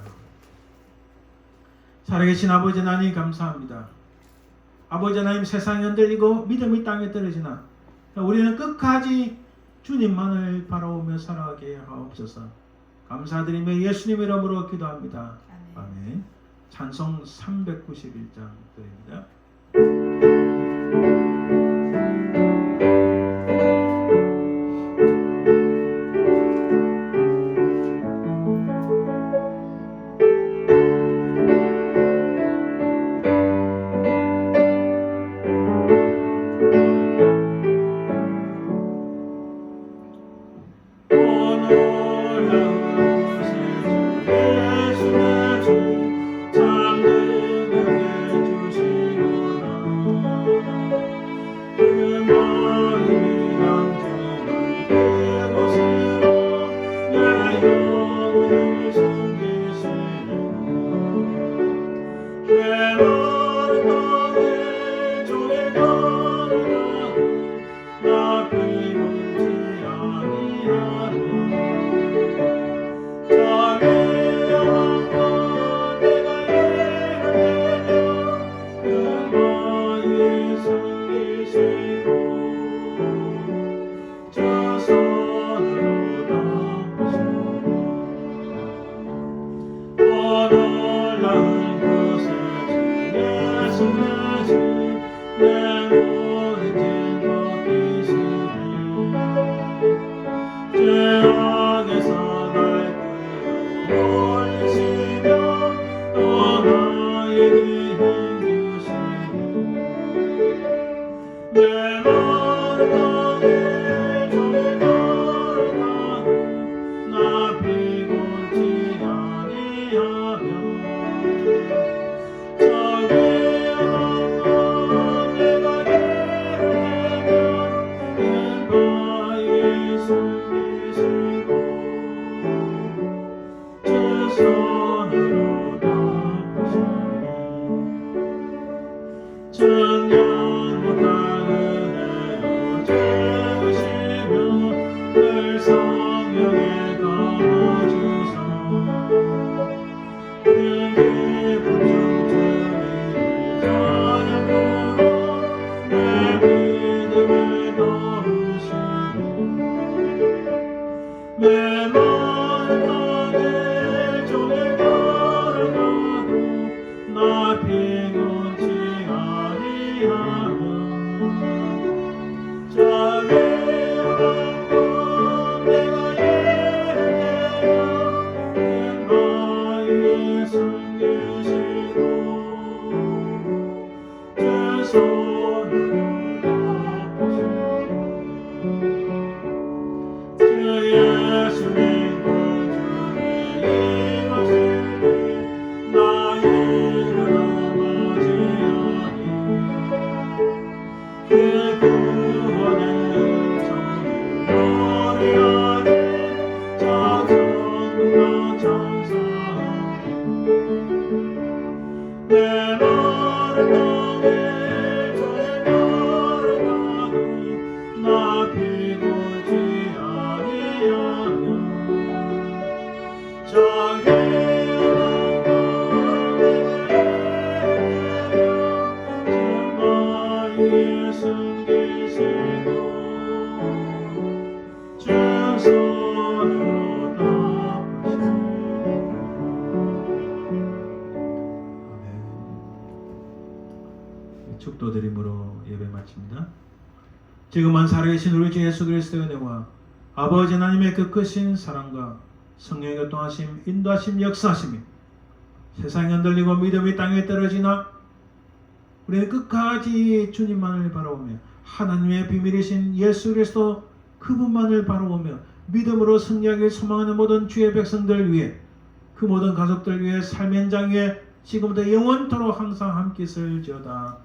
살아계신 아버지 하나님 감사합니다. 아버지 하나님, 세상이 흔들리고 믿음이 땅에 떨어지나 우리는 끝까지 주님만을 바라보며 살아가게 하옵소서. 감사드리며 예수님 이름으로 기도합니다. 아멘. 찬송 391장 드립니다. 천년 못한 은혜로 채우시며 늘 성령에 감아주소 그 깊은 주님을 찬양으로 내 믿음을 넣으시고 메마른 땅에 종일 걸어가도 나 피곤치 아니하며 자기 영광도 내가 예배하여 나의 숨기시고 주 손으로 덮으시고 주 예수님 구주에 임하시니 나의 일어나지아니 그 구원의 은총을 노래하니 찬송과 찬송하니 내 마른 땅에 종일 걸어가도 나 피곤치 아니하며 자기 영광을 내가 예배하여 주 나의 숨기시고 주 손으로 덮으시고 축도드림으로 예배 마칩니다. 지금은 살아계신 우리 주 예수 그리스도의 은혜와 아버지 하나님의 그 크신 사랑과 성령의 교통하심, 인도하심, 역사하심이 세상에 흔들리고 믿음이 땅에 떨어지나 우리는 끝까지 주님만을 바라보며 하나님의 비밀이신 예수 그리스도 그분만을 바라보며 믿음으로 승리하길 소망하는 모든 주의 백성들 위해 그 모든 가족들 위해 삶의 현장 위에 지금부터 영원토록 항상 함께 있을지어다.